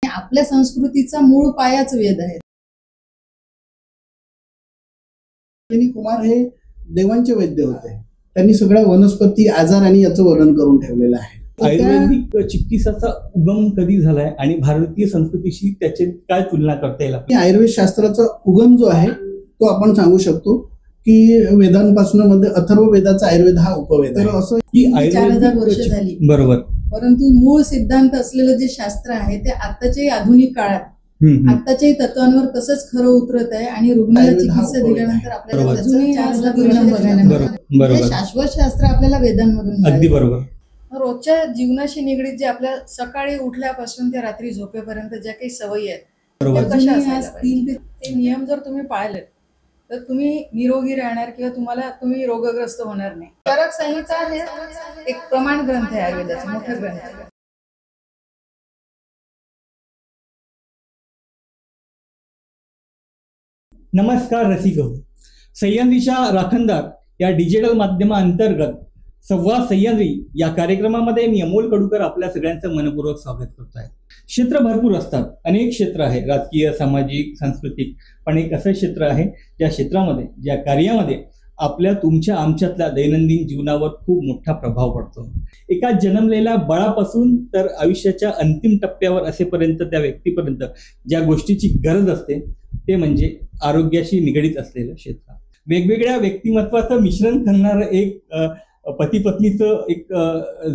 आपल्या संस्कृतीचा मूळ पायाच वेद आहे. अश्विनी कुमार हे देवांचे वैद्य होते. त्यांनी सगळ्या वनस्पती, आजार आणि याचं वर्णन करून ठेवलेलं आहे. आयुर्वेदिक चिकित्साचा उगम कधी झालाय आणि भारतीय संस्कृतीशी त्याची काय तुलना करता येईल? आयुर्वेद शास्त्राचा उगम जो आहे तो आपण सांगू शकतो की वेदांपासून मध्ये अथर्व वेदाचा आयुर्वेद हा उपवेद आहे. असं की 4000 वर्ष झाली, बरोबर. परंतु मूळ सिद्धांत असलेलं जे शास्त्र आहे ते आताच्याही आधुनिक काळात आताच्याही तत्वांवर तसंच खरं उतरत आहे आणि रुग्णाला चिकित्सा दिल्यानंतर आपल्याला अजूनही त्याचा परिणाम बघायला मिळतो. शाश्वत शास्त्र आपल्याला वेदांमधून अगदी बरोबर. रोजच्या जीवनाशी निगडीत जे आपल्या सकाळी उठल्यापासून ते रात्री झोपेपर्यंत ज्या काही सवयी आहेत कशा असतील ते नियम जर तुम्ही पाळले तर तुम्ही निरोगी राहणार किंवा तुम्ही रोगग्रस्त होणार नाही. चरक संहिता हे एक प्रमाण ग्रंथ आहे, आयुर्वेदाचा मोठा ग्रंथ आहे. नमस्कार रसिक हो, सह्याद्रीच्या राखणदार या डिजिटल माध्यमांतर्गत संवाद सह्याद्री या कार्यक्रमामध्ये मी अमोल कडूकर आपल्या सगळ्यांचं मनपूर्वक स्वागत करतो आहे. क्षेत्र भरपूर असतात, अनेक क्षेत्र आहे, राजकीय, सामाजिक, सांस्कृतिक, पण एक असं क्षेत्र आहे ज्या क्षेत्रामध्ये, ज्या कार्यामध्ये आपल्या, तुमच्या, आमच्यातल्या दैनंदिन जीवनावर खूप मोठा प्रभाव पडतो. एका जन्मलेल्या बाळापासून तर आयुष्याच्या अंतिम टप्प्यावर असेपर्यंत त्या व्यक्तीपर्यंत ज्या गोष्टीची गरज असते ते म्हणजे आरोग्याशी निगडीत असलेलं क्षेत्र. वेगवेगळ्या व्यक्तिमत्वाचं मिश्रण करणारं एक पती पत्नीचं एक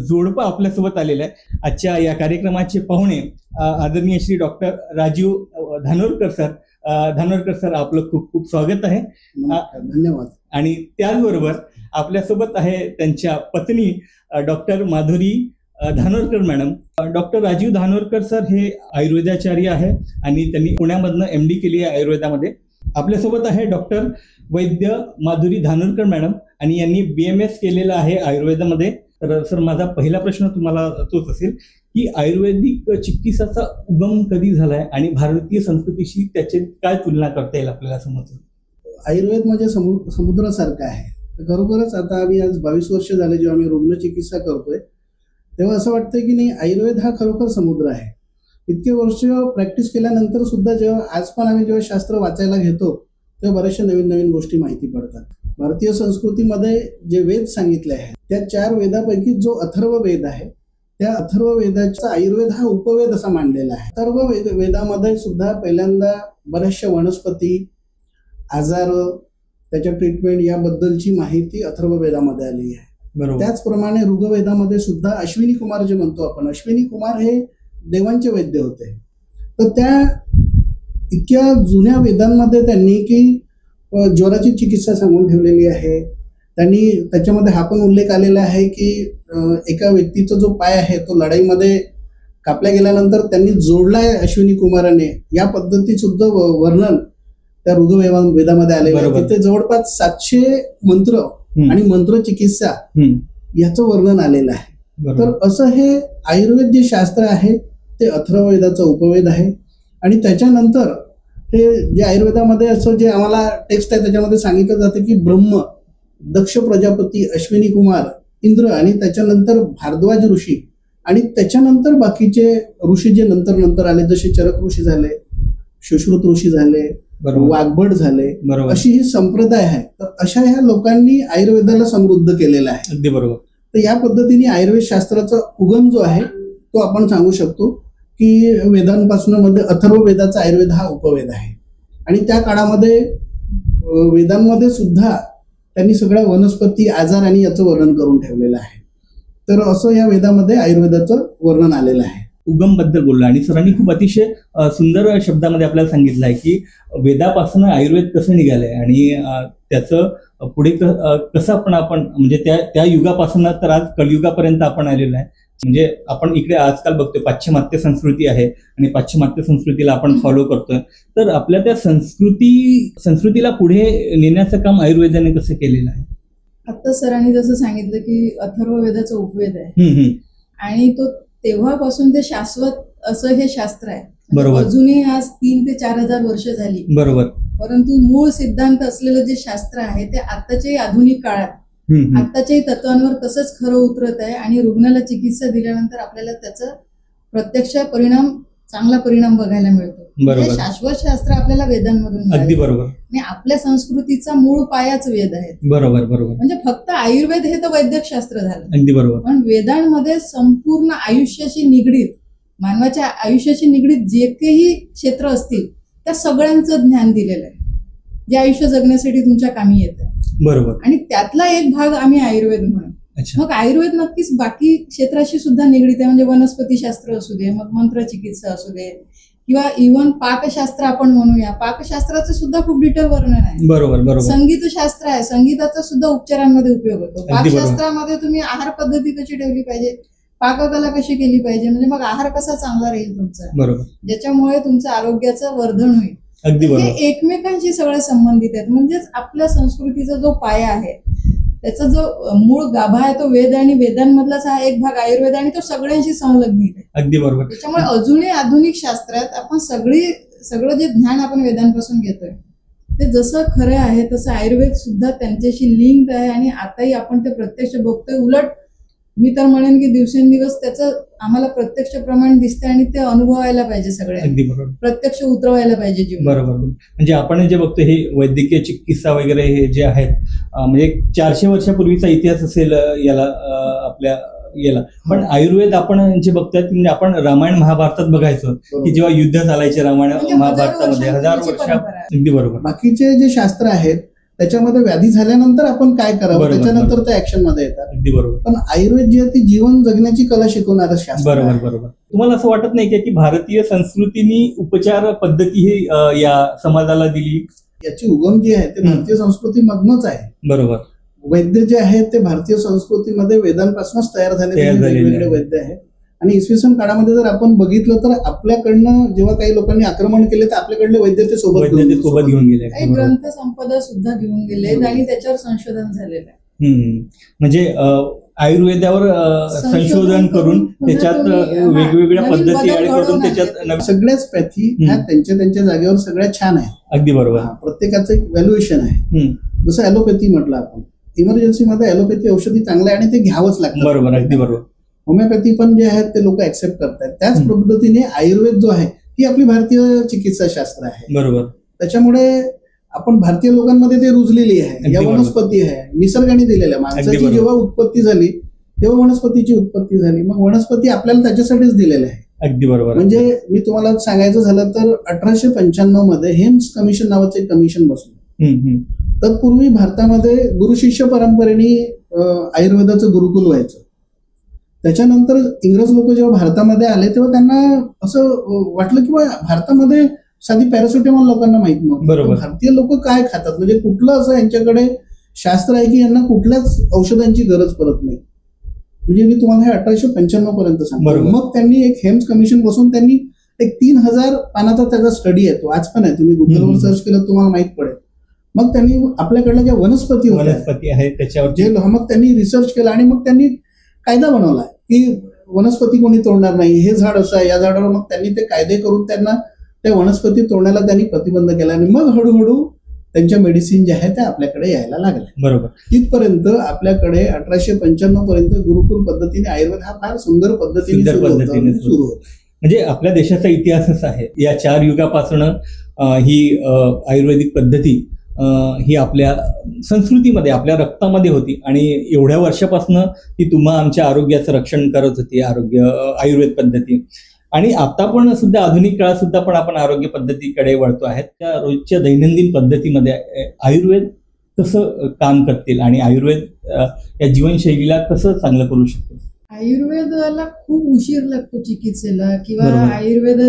जोडपं आपल्यासोबत आलेलं आहे. आजच्या या कार्यक्रमाचे पाहुणे आदरणीय Shri doctor Rajiv Dhanorkar sir. Dhanorkar sir, आपलं खूप खूप स्वागत आहे. धन्यवाद. आणि त्याचबरोबर आपल्यासोबत आहे त्यांच्या पत्नी doctor Madhuri Dhanorkar madam. Doctor Rajiv Dhanorkar sir हे आयुर्वेदाचार्य आहे आणि त्यांनी पुण्यामधनं MD केली आहे आयुर्वेदामध्ये. आपल्यासोबत आहे डॉक्टर वैद्य माधुरी धानोरकर मॅडम आणि यांनी BMS केलेलं आहे आयुर्वेदामध्ये. तर सर, माझा पहिला प्रश्न तुम्हाला तोच असेल की आयुर्वेदिक चिकित्साचा उगम कधी झालाय आणि भारतीय संस्कृतीशी त्याची काय तुलना करता येईल आपल्याला समजून? आयुर्वेद म्हणजे समुद्रासारखं आहे. खरोखरच आता आम्ही आज 22 वर्ष झाले जेव्हा आम्ही रुग्ण चिकित्सा करतोय तेव्हा असं वाटतं की नाही, आयुर्वेद हा खरोखर समुद्र आहे. इतके वर्ष प्रॅक्टिस केल्यानंतर सुद्धा जेव्हा आज पण आम्ही जेव्हा शास्त्र वाचायला घेतो तेव्हा बऱ्याचशा नवीन नवीन गोष्टी माहिती पडतात. भारतीय संस्कृतीमध्ये जे वेद सांगितले आहेत त्या 4 वेदापैकी जो अथर्व वेद आहे त्या अथर्व वेदाचा आयुर्वेद हा उपवेद असा मानलेला आहे. अथर्व वेदामध्ये सुद्धा पहिल्यांदा बऱ्याचशा वनस्पती, आजार, त्याच्या ट्रीटमेंट याबद्दलची माहिती अथर्व वेदामध्ये आली आहे. त्याचप्रमाणे ऋग्वेदामध्ये सुद्धा अश्विनी कुमार जे म्हणतो आपण, अश्विनी कुमार हे देवांचे वैद्य होते. तर त्या इतक्या जुन्या वेदांमध्ये त्यांनी की ज्वराची चिकित्सा सांगून ठेवलेली आहे. त्यांनी त्याच्यामध्ये हा पण उल्लेख आलेला आहे की एका व्यक्तीचा जो पाय आहे तो लढाईमध्ये कापल्या गेल्यानंतर त्यांनी जोडलाय अश्विनी कुमाराने, या पद्धती सुद्धा वर्णन त्या ऋग्वेदामध्ये आलेलं आहे. तिथे जवळपास 700 मंत्र आणि मंत्र चिकित्सा याचं वर्णन आलेलं आहे. तर असं हे आयुर्वेद जे शास्त्र आहे ते अथर्ववेदाचा उपवेद आहे. आणि त्याच्यानंतर हे जे आयुर्वेदामध्ये असं जे आम्हाला टेक्स्ट आहे त्याच्यामध्ये सांगितलं जातं की ब्रह्म, दक्ष प्रजापती, अश्विनी कुमार, इंद्र आणि त्याच्यानंतर भारद्वाज ऋषी आणि त्याच्यानंतर बाकीचे ऋषी जे नंतर आले, जसे चरक ऋषी झाले, सुश्रुत ऋषी झाले, वाग्भट झाले, अशी ही संप्रदाय आहे. तर अशा ह्या लोकांनी आयुर्वेदाला समृद्ध केलेला आहे. अगदी बरोबर. तर या पद्धतीने आयुर्वेद शास्त्राचा उगम जो आहे तो आपण सांगू शकतो की वेदांपासून मध्ये अथर्व वेदाचा आयुर्वेद हा उपवेद आहे. आणि त्या काळामध्ये वेदांमध्ये सुद्धा त्यांनी सगळ्या वनस्पती, आजार आणि याचं वर्णन करून ठेवलेलं आहे. तर असं या वेदामध्ये आयुर्वेदाचं वर्णन आलेलं आहे. उगम बद्दल बोललो आणि सरांनी खूप अतिशय सुंदर शब्दामध्ये आपल्याला सांगितलं आहे की वेदापासून आयुर्वेद कसं निघालंय आणि त्याचं पुढे कसं आपण म्हणजे त्या युगापासून तर आज कलियुगापर्यंत आपण आलेलो आहे. म्हणजे आपण इकडे आजकाल बघतोय पाश्चिमात्य संस्कृती आहे आणि पाश्चिमात्य संस्कृतीला आपण फॉलो करतोय. तर आपल्या त्या संस्कृतीला पुढे नेण्याचं काम आयुर्वेदाने कसं केलेलं आहे? आता सरांनी जसं सांगितलं की अथर्व वेदाचा उपवेद आहे आणि तो तेव्हापासून ते शाश्वत असं हे शास्त्र आहे. बरोबर. अजूनही आज 3 ते 4000 वर्ष झाली. बरोबर. परंतु मूळ सिद्धांत असलेलं जे शास्त्र आहे ते आताच्याही आधुनिक काळात आताच्याही तत्वांवर तसंच खरं उतरत आहे आणि रुग्णाला चिकित्सा दिल्यानंतर आपल्याला त्याचा प्रत्यक्ष परिणाम चांगला परिणाम बघायला मिळतो. बरोबर. हे शाश्वत शास्त्र आपल्याला वेदांमधून अगदी मिळालं. बरोबर. आणि आपल्या संस्कृतीचा मूळ पायाच वेद आहेत. बरोबर बरोबर. म्हणजे फक्त आयुर्वेद हे तर वैद्यक शास्त्र झालं, अगदी बरोबर. पण वेदांमध्ये संपूर्ण आयुष्याशी निगडीत, मानवाच्या आयुष्याशी निगडीत जे काही क्षेत्र असतील त्या सगळ्यांचं ज्ञान दिलेलं आहे, जे आयुष्य जगण्यासाठी तुमच्या कामी येतं. बरोबर. आणि त्यातला एक भाग आम्ही आयुर्वेद म्हणू. अच्छा. मग आयुर्वेद नक्कीच बाकी क्षेत्राशी सुद्धा निगडीत आहे. म्हणजे वनस्पती शास्त्र असू दे, मग मंत्रचिकित्सा असू दे, किंवा इव्हन पाकशास्त्र आपण म्हणूया, पाकशास्त्राचं सुद्धा खूप डिटेल वर्णन आहे. बरोबर बरोबर. संगीतशास्त्र आहे, संगीताचा सुद्धा उपचारांमध्ये उपयोग होतो. अगदी बरोबर. पाकशास्त्रामध्ये तुम्ही आहार पद्धती कशी ठेवली पाहिजे, पाककला कशी केली पाहिजे, म्हणजे मग आहार कसा चांगला राहील तुमचा, बरोबर. ज्याच्यामुळे तुमचं आरोग्याचं वर्धन होईल. अगदी हे बरोबर. एकमेकांशी सगळे संबंधित आहेत. म्हणजेच आपल्या संस्कृतीचा जो पाया आहे, त्याचा जो मूळ गाभा आहे तो वेद, आणि वेदांमधलाच हा एक भाग आयुर्वेद, आणि तो सगळ्यांशी संलग्नित आहे. अगदी बरोबर. त्याच्यामुळे अजूनही आधुनिक शास्त्रात आपण सगळं जे ज्ञान आपण वेदांपासून घेतोय ते जसं खरं आहे तसं आयुर्वेद सुद्धा त्यांच्याशी लिंक्ड आहे. आणि आताही आपण ते प्रत्यक्ष बघतोय. उलट मी तर म्हणेन की दिवसेंदिवस त्याचं आम्हाला प्रत्यक्ष प्रमाण दिसतंय, आणि ते अनुभवायला पाहिजे सगळ्या, अगदी बरोबर. प्रत्यक्ष उतरवायला पाहिजे जीवन. बरोबर. म्हणजे आपण जे बघतो हे वैद्यकीय चिकित्सा वगैरे हे जे आहेत, म्हणजे 400 वर्षापूर्वीचा इतिहास असेल याला, आपल्या याला. पण आयुर्वेद आपण जे बघतोय म्हणजे आपण रामायण महाभारतात बघायचो की जेव्हा युद्ध चालायचे रामायण म्हणजे महाभारतामध्ये 1000 वर्षांपूर्वीची वर्ष. परंपरा आहे. अगदी बरोबर. बाकीचे जे शास्त्र आहेत त्याच्यामध्ये व्याधी झाल्यानंतर आपण काय करावं बरोबर, त्याच्यानंतर बरोबर. ते ऍक्शन मध्ये येतात. अगदी बरोबर. पण आयुर्वेद जे आहे ती जीवन जगण्याची कला शिकवणारं शास्त्र बरोबर आहे. बरोबर. तुम्हाला असं वाटत नाही का की भारतीय संस्कृतीनी उपचार पद्धती ही या समाजाला दिली? याची उगम जी आहे ते भारतीय संस्कृतीमधनच आहे. बरोबर. वैद्य जे आहेत ते भारतीय संस्कृतीमध्ये वेदांपासूनच तयार झालेले वेगवेगळे वैद्य आहेत. आणि इसवी सन काळामध्ये जर आपण बघितलं तर आपल्याकडनं जेव्हा काही लोकांनी आक्रमण केले तर आपल्याकडले वैद्य ते सोबत घेऊन गेले. काही ग्रंथ संपदा सुद्धा घेऊन गेले आणि त्याच्यावर संशोधन झालेलं आहे. म्हणजे आयुर्वेदावर संशोधन करून त्याच्यात वेगवेगळ्या पद्धती ऍड करून त्याच्यात सगळ्याच पॅथी ह्या त्यांच्या जागेवर सगळ्या छान आहे. अगदी बरोबर. प्रत्येकाचं एक व्हॅल्युएशन आहे. जसं ॲलोपॅथी म्हटलं आपण, इमर्जन्सीमध्ये ॲलोपॅथी औषधी चांगलं आहे आणि ते घ्यावंच लागतं. बरोबर. अगदी बरोबर. होमिओपॅथी पण जे आहेत ते लोक ऍक्सेप्ट करतात. त्याच पद्धतीने आयुर्वेद जो आहे ही आपली भारतीय चिकित्सा शास्त्र आहे. बरोबर. त्याच्यामुळे आपण भारतीय लोकांमध्ये ते रुजलेली आहे. या वनस्पती आहे, निसर्गाने दिलेल्या. माणसाची जेव्हा उत्पत्ती झाली तेव्हा वनस्पतीची उत्पत्ती झाली. मग वनस्पती आपल्याला त्याच्यासाठीच दिलेल्या आहे. अगदी बरोबर. म्हणजे मी तुम्हाला सांगायचं झालं तर 1895 मध्ये हेम्स कमिशन नावाचं एक कमिशन बसलं. तत्पूर्वी भारतामध्ये गुरु शिष्य परंपरेने आयुर्वेदाचं गुरुकुल व्हायचं. त्याच्यानंतर इंग्रज लोक जेव्हा भारतामध्ये आले तेव्हा त्यांना असं वाटलं की भारतामध्ये साधी पॅरासिटामॉल लोकांना माहित नव्हतं. भारतीय लोक काय खातात, म्हणजे कुठलं असं यांच्याकडे शास्त्र आहे की यांना कुठल्याच औषधांची गरज पडत नाही. म्हणजे मी तुम्हाला हे 1895 पर्यंत सांगतो. मग त्यांनी एक हेम्स कमिशन बसून त्यांनी एक 3000 पानाचा त्याचा स्टडी आहे, तो आज पण आहे, तुम्ही गुगलवर सर्च केलं तुम्हाला माहित पडेल. मग त्यांनी आपल्याकडल्या ज्या वनस्पती आहेत त्याच्यावर जे मग त्यांनी रिसर्च केला आणि मग त्यांनी कायदा बनवला की वनस्पती कोणी तोडणार नाही, हे झाड असं आहे, या झाडावर. मग त्यांनी ते कायदे करून त्यांना त्या वनस्पती तोडण्याला त्यांनी प्रतिबंध केला आणि मग हळूहळू त्यांच्या मेडिसिन ज्या आहेत त्या आपल्याकडे यायला लागल्या. बरोबर. तिथपर्यंत आपल्याकडे 1895 पर्यंत गुरुकुल पद्धतीने आयुर्वेद हा फार सुंदर पद्धतीने सुरू होता. म्हणजे आपल्या देशाचा इतिहासच आहे. या 4 युगापासून ही आयुर्वेदिक पद्धती ही आपल्या संस्कृतीमध्ये आपल्या रक्तामध्ये होती आणि एवढ्या वर्षापासून ती तुम्हा आमच्या आरोग्याचं रक्षण करत होती, आयुर्वेद पद्धती. आणि आता पण सुद्धा आधुनिक काळात सुद्धा पण आपण आरोग्य पद्धतीकडे वळतो आहेत. त्या रोजच्या दैनंदिन पद्धतीमध्ये आयुर्वेद कसं काम करतील आणि आयुर्वेद या जीवनशैलीला कसं चांगलं करू शकतो? आयुर्वेदाला खूप उशीर लागतो चिकित्सेला, किंवा आयुर्वेद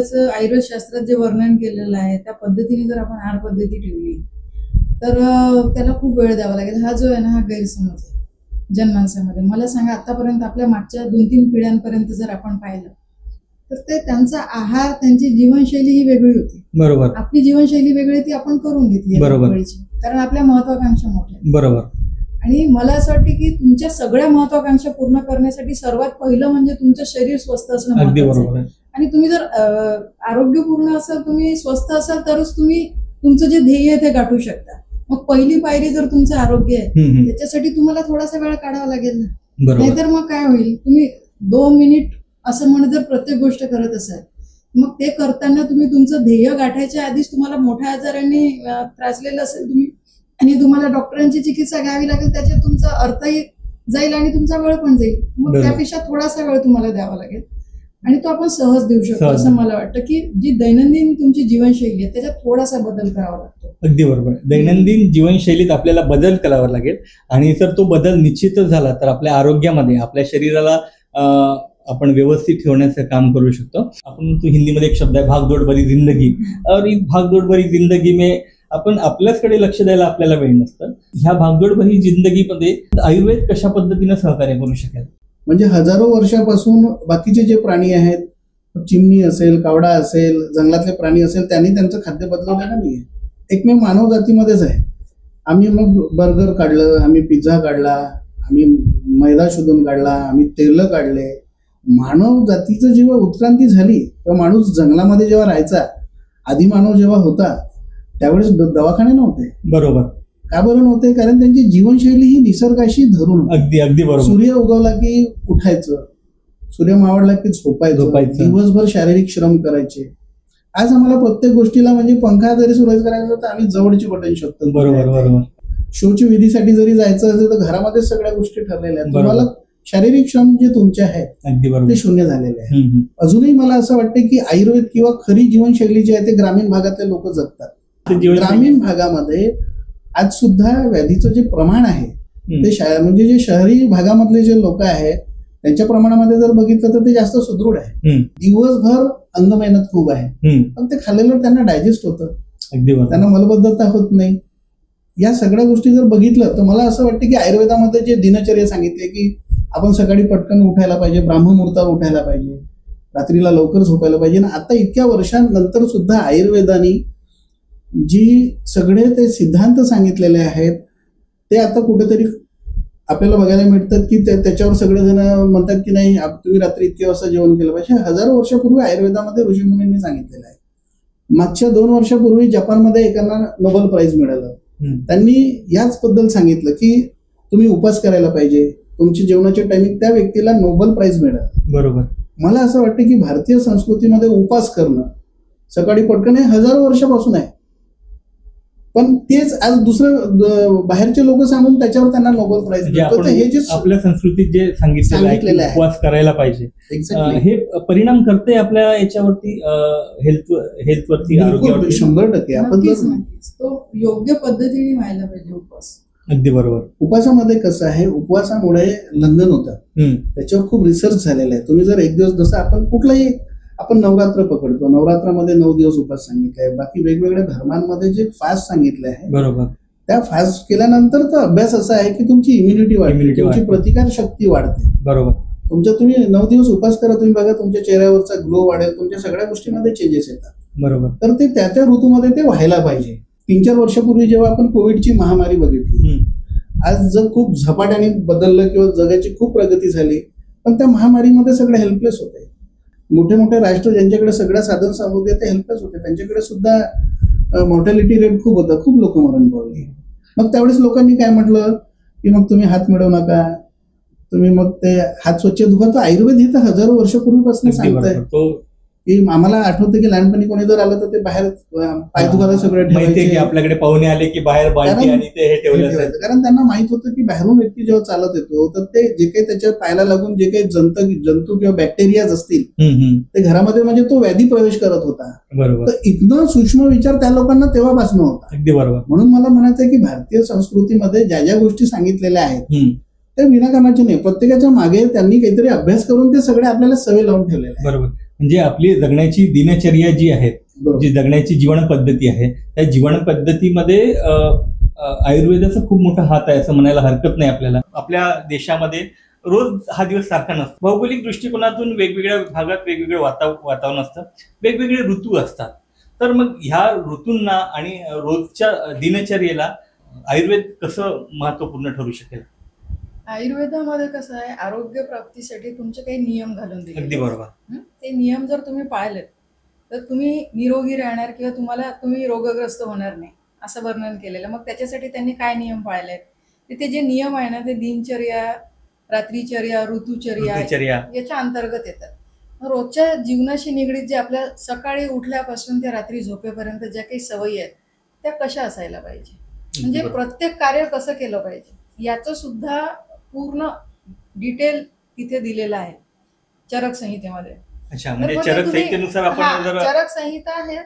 शास्त्रात जे वर्णन केलेलं आहे त्या पद्धतीने जर आपण आहार पद्धती ठेवली तर त्याला खूप वेळ द्यावा लागेल. हा जो आहे ना, हा गैरसमज आहे जनमानसामध्ये. मला सांगा, आतापर्यंत आपल्या मागच्या 2-3 पिढ्यांपर्यंत जर आपण पाहिलं तर ते त्यांचा आहार, त्यांची जीवनशैली ही वेगळी होती. बरोबर. आपली जीवनशैली वेगळी ती आपण करून घेतली, कारण आपल्या महत्वाकांक्षा मोठ्या. बरोबर. आणि मला असं वाटतं की तुमच्या सगळ्या महत्वाकांक्षा पूर्ण करण्यासाठी सर्वात पहिलं म्हणजे तुमचं शरीर स्वस्थ असणं महत्त्वाचं आहे. आणि तुम्ही जर आरोग्यपूर्ण असाल, तुम्ही स्वस्थ असाल तरच तुम्ही तुमचं जे ध्येय आहे ते गाठू शकता. मग पहिली पायरी जर तुमचं आरोग्य आहे त्याच्यासाठी तुम्हाला थोडासा वेळ काढावा लागेल ना. नाहीतर मग काय होईल, तुम्ही 2 मिनिट असं म्हणत जर प्रत्येक गोष्ट करत असाल मग ते करताना तुम्ही तुमचं ध्येय गाठायच्या आधीच तुम्हाला मोठ्या आजारांनी त्रासलेलं असेल तुम्ही, आणि तुम्हाला डॉक्टरांची चिकित्सा घ्यावी लागेल, त्याच्यात तुमचा अर्थही जाईल आणि तुमचा वेळ पण जाईल. मग बरोबर. त्यापेक्षा थोडासा वेळ तुम्हाला द्यावा लागेल आणि तो आपण सहज देऊ शकतो. सहज. असं मला वाटतं की जी दैनंदिन तुमची जीवनशैली आहे त्याच्यात थोडासा बदल करावा लागतो. अगदी बरोबर. दैनंदिन जीवनशैलीत आपल्याला बदल करावा लागेल आणि जर तो बदल निश्चितच झाला तर आपल्या आरोग्यामध्ये, आपल्या शरीराला आपण व्यवस्थित ठेवण्याचं काम करू शकतो. आपण तो हिंदीमध्ये एक शब्द आहे, भागदौड़ भरी जिंदगी. और इस भागदौड़ भरी जिंदगी में आपण आपल्याचकडे लक्ष द्यायला आपल्याला वेळ नसतं. ह्या भागदौड़ भरी जिंदगीमध्ये आयुर्वेद कशा पद्धतीने सहकार्य करू शकेल? म्हणजे हजारो वर्षापासून बाकीचे जे प्राणी आहेत, चिमणी असेल, कावडा असेल, जंगलातले प्राणी असेल, त्यांनी त्यांचं खाद्य बदलवलेलं नाहीये. एकमेव मानव जातीमध्येच आहे. आम्ही मग बर्गर काढलं, आम्ही पिझ्झा काढला, आम्ही मैदा शोधून काढला, आम्ही तेल काढले. मानव जातीचं जेव्हा उत्क्रांती झाली तेव्हा माणूस जंगलामध्ये जेव्हा राहायचा, आधी मानव जेव्हा होता त्यावेळेस दवाखाने नव्हते. बरोबर. का बरं नव्हते? कारण त्यांची जीवनशैली ही निसर्गाशी धरून होती. अगदी अगदी बरोबर. सूर्य उगवला की उठायचं, सूर्य मावळला की झोपायचं, दिवसभर शारीरिक श्रम करायचे. आज आम्हाला प्रत्येक गोष्टीला म्हणजे पंखा जरी सुरू करायचा तर आम्ही जवळची बटन शोधतो. बरोबर बरोबर. शोची विधीसाठी जरी जायचं असेल तर घरामध्ये सगळ्या गोष्टी ठरलेल्या आहेत. तुम्हाला शारीरिक श्रम जे तुमचे आहेत अगदी बरोबर ते शून्य झालेले आहे. अजूनही मला असं वाटतं की आयुर्वेद किंवा खरी जीवनशैली जी आहे ते ग्रामीण भागातले लोक जगतात. ग्रामीण भागामध्ये आज सुद्धा व्याधीचं जे प्रमाण आहे ते म्हणजे जे शहरी भागामधले जे लोक आहेत त्यांच्या प्रमाणामध्ये जर बघितलं तर ते जास्त सुदृढ आहे. दिवसभर अंग मेहनत खूप आहे, पण ते खाल्लेलं त्यांना डायजेस्ट होतं, त्यांना मलबद्धता होत नाही. या सगळ्या गोष्टी जर बघितलं तर मला असं वाटतं की आयुर्वेदामध्ये जे दिनचर्या सांगितले की आपण सकाळी पटकन उठायला पाहिजे, ब्राह्ममुहूर्तावर उठायला पाहिजे, रात्रीला लवकर झोपायला पाहिजे. आता इतक्या वर्षांनंतर सुद्धा आयुर्वेदाने जी सगळे ते सिद्धांत सांगितलेले आहेत ते आता कुठेतरी आपल्याला बघायला मिळतात की त्याच्यावर सगळेजण म्हणतात की नाही तुम्ही रात्री इतक्या वाजता जेवण केलं पाहिजे. हजारो वर्षापूर्वी आयुर्वेदामध्ये ऋषीमुनींनी सांगितलेलं आहे. मागच्या 2 वर्षापूर्वी जपानमध्ये एकांना नोबेल प्राइज मिळालं. त्यांनी याच बद्दल सांगितलं की तुम्ही उपास करायला पाहिजे, तुमची जेवणाची टायमिंग, त्या व्यक्तीला नोबेल प्राइज मिळालं. बरोबर. मला असं वाटतं की भारतीय संस्कृतीमध्ये उपास करणं, सकाळी पटकन हे हजारो वर्षापासून आहे, पण तेच आज दुसरं बाहेरचे लोक सांगून त्याच्यावर त्यांना नोबेल प्राइज मिळतो. हे जे आपल्या संस्कृतीत जे सांगितलेलं आहे उपवास करायला पाहिजे, हे परिणाम करते आपल्या याच्यावरती, हेल्थवरती, आरोग्यावरती 100%. आपण तो योग्य पद्धतीने व्हायला पाहिजे उपवास. अगदी बरोबर. उपवासामध्ये कसं आहे, उपवासामुळे लंघन होतं, त्याच्यावर खूप रिसर्च झालेला आहे. तुम्ही जर एक दिवस, जसं आपण नवरात्र पकडतो, नवरात्रामध्ये 9 दिवस उपवास सांगितले आहे. बाकी वेगवेगळ्या धर्मांमध्ये जे फास्ट सांगितले आहे, बरोबर, त्या फास्ट केल्यानंतरचा अभ्यास असा आहे की तुमची इम्युनिटी वाढते, तुमची प्रतिकार शक्ती वाढते. बरोबर. तुम्ही 9 दिवस उपवास करा, तुम्ही बघा तुमच्या चेहऱ्यावरचा ग्लो वाढेल, तुमच्या सगळ्या गोष्टीमध्ये चेंजेस येतात. बरोबर. तर ते त्या ऋतूमध्ये ते व्हायला पाहिजे. 3-4 वर्षापूर्वी जेव्हा आपण कोविडची महामारी बघितली, आज जग खूप झपाट्याने बदललं किंवा जगाची खूप प्रगती झाली, पण त्या महामारीमध्ये सगळे हेल्पलेस होते. मोठे मोठे राष्ट्र ज्यांच्याकडे सगळ्या साधन सामुग्री ते हेल्पलेस होते, त्यांच्याकडे सुद्धा मॉर्टॅलिटी रेट खूप होता, खूप लोक मरण पावली. मग त्यावेळेस लोकांनी काय म्हटलं की मग तुम्ही हात मिळवू नका, तुम्ही मग ते हात स्वच्छ धुवा. तर आयुर्वेद हे तर हजारो वर्षापूर्वीपासून सांगताय की आम्हाला आठवतं की लहानपणी कोणी जर आलं तर ते बाहेर पाय धुवायला सगळं ठेवायचे. आपल्याकडे पाहुणे आले की बाहेर बाल्टी आणि ते हे ठेवलं, कारण त्यांना माहित होतं की बाहेरून व्यक्ती जेव्हा चालत येतो तर ते जे काही त्याच्या पायाला लागून जे काही जंतू किंवा बॅक्टेरियाज असतील ते घरामध्ये म्हणजे तो व्याधी प्रवेश करत होता. बरोबर. तर इतकं सूक्ष्म विचार त्या लोकांना तेव्हापासून होता. अगदी बरोबर. म्हणून मला म्हणायचं आहे की भारतीय संस्कृतीमध्ये ज्या ज्या गोष्टी सांगितलेल्या आहेत ते विनाकामाचे नाही, प्रत्येकाच्या मागे त्यांनी काहीतरी अभ्यास करून ते सगळे आपल्याला सवय लावून ठेवलेले आहे. बरोबर. म्हणजे आपली जगण्याची दिनचर्या जी आहे, जी जगण्याची जीवन पद्धती आहे, त्या जीवन पद्धतीमध्ये आयुर्वेदाचा खूप मोठा हात आहे असं म्हणायला हरकत नाही आपल्याला. आपल्या देशामध्ये रोज हा दिवस सारखा नसतो. भौगोलिक दृष्टिकोनातून वेगवेगळ्या भागात वेगवेगळे वातावरण असतं, वेगवेगळे ऋतू असतात. तर मग ह्या ऋतूंना आणि रोजच्या दिनचर्येला आयुर्वेद कसं महत्वपूर्ण ठरू शकेल? आयुर्वेदामध्ये कसं आहे, आरोग्य प्राप्तीसाठी तुमचे काही नियम घालून दिले. अगदी बरोबर. ते नियम जर तुम्ही पाळलेत तर तुम्ही निरोगी राहणार किंवा तुम्ही रोगग्रस्त होणार नाही असं वर्णन केलेलं. मग त्याच्यासाठी त्यांनी काय नियम पाळलेत, ते जे नियम आहे ना ते दिनचर्या, रात्रीचर्या, ऋतुचर्या याच्या अंतर्गत येतात. रोजच्या जीवनाशी निगडीत जे आपल्या सकाळी उठल्यापासून ते रात्री झोपेपर्यंत ज्या काही सवयी आहेत त्या कशा असायला पाहिजे, म्हणजे बरोबर. प्रत्येक कार्य कसं केलं पाहिजे याचं सुद्धा पूर्ण डिटेल तिथे दिलेलं आहे चरक संहितेमध्ये. अच्छा, तर म्हणजे मग ते चरक तुम्ही- संहितेनुसार हा, आपण जर चरक संहिता हे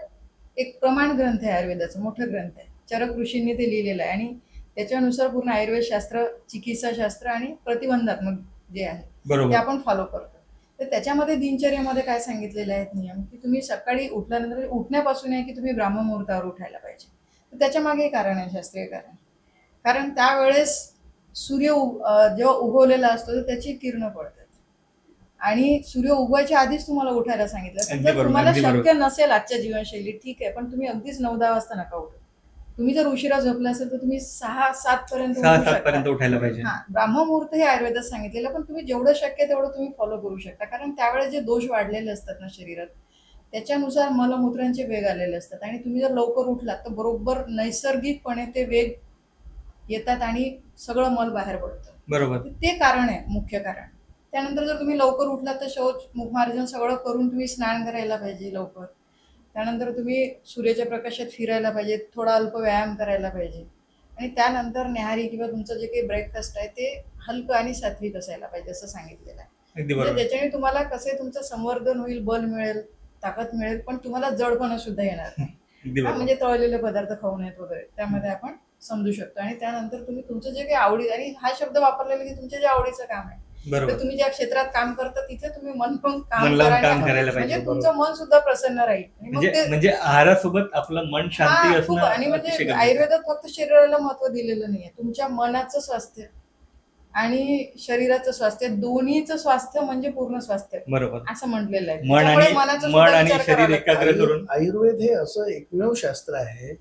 एक प्रमाण ग्रंथ आहे आयुर्वेदाचा, मोठा ग्रंथ आहे. चरक ऋषींनी ते लिहिलेलं आहे आणि त्याच्यानुसार पूर्ण आयुर्वेद शास्त्र, चिकित्सा शास्त्र आणि प्रतिबंधात्मक जे आहे ते बरोबर. आपण फॉलो करतो. तर त्याच्यामध्ये दिनचर्येमध्ये काय सांगितलेले आहेत नियम, की तुम्ही सकाळी उठल्यानंतर उठण्यापासून आहे की तुम्ही ब्राह्ममुहूर्तावर उठायला पाहिजे. तर त्याच्या मागे कारण आहे, शास्त्रीय कारण. कारण त्यावेळेस सूर्य जेव्हा उगवलेला असतो तर त्याची किरणं पडतात आणि सूर्य उगवायच्या आधीच तुम्हाला उठायला सांगितलं. तर अगदी जर बरोबर, तुम्हाला अगदी शक्य नसेल आजच्या जीवनशैलीत ठीक आहे, पण तुम्ही अगदीच 9-10 वाजता नका उठू. तुम्ही जर उशिरा झोपला असेल तर तुम्ही 6-7 पर्यंत उठू 6-7 शकता. पर्यंत उठायला पाहिजे. हा, ब्राह्ममुहूर्त हे आयुर्वेदात सांगितलेलं, पण तुम्ही जेवढं शक्य तेवढं तुम्ही फॉलो करू शकता. कारण त्यावेळेस जे दोष वाढलेले असतात ना शरीरात त्याच्यानुसार मलमूत्रांचे वेग आलेले असतात आणि तुम्ही जर लवकर उठलात तर बरोबर नैसर्गिकपणे ते वेग येतात आणि सगळं मल बाहेर पडतं. बरोबर. ते कारण आहे, मुख्य कारण. त्यानंतर जर तुम्ही लवकर उठलात तर शौच, मुखमार्जन सगळं करून तुम्ही स्नान करायला पाहिजे लवकर. त्यानंतर तुम्ही सूर्याच्या प्रकाशात फिरायला पाहिजे, थोडा अल्प व्यायाम करायला पाहिजे आणि त्यानंतर न्याहारी किंवा तुमचं जे काही ब्रेकफास्ट आहे ते हलकं आणि सात्विक असायला पाहिजे असं सांगितलेलं आहे. अगदी म्हणजे बरोबर. त्याच्याने तुम्हाला कसे तुमचं संवर्धन होईल, बल मिळेल, ताकद मिळेल, पण तुम्हाला जडपणा सुद्धा येणार नाही. अगदी हा, बरोबर. म्हणजे तळलेले पदार्थ खाऊ नयेत वगैरे, त्यामध्ये आपण समजू शकतो. आणि त्यानंतर तुम्ही तुमचं जे काही आवडी, आणि हा शब्द वापरलेला की तुमच्या जे आवडीचं काम आहे, तर बरोबर. तुम्ही ज्या क्षेत्रात काम करता तिथे तुम्ही मन लावून मन काम लावून करा काम आणि करायला म्हणजे पाहिजे. तुमचं मन सुद्धा प्रसन्न राहील. आणि मग म्हणजे ते म्हणजे आहारासोबत आपलं मन शांती हा, खूप. असणं आणि अतिशय म्हणजे गरजेचं आहे. आयुर्वेदात फक्त शरीराला महत्व दिलेलं नाहीये, तुमच्या मनाचं स्वास्थ्य आणि शरीराचं स्वास्थ्य, दोन्हीचं स्वास्थ्य म्हणजे पूर्ण स्वास्थ्य बरोबर. असं म्हटलेलं आहे. मन त्यामुळे आणि मनाचा मन सुद्धा आणि विचार करावा शरीर लागतो. एकाग्र करून आयुर्वेद हे असं एकमेव शास्त्र आहे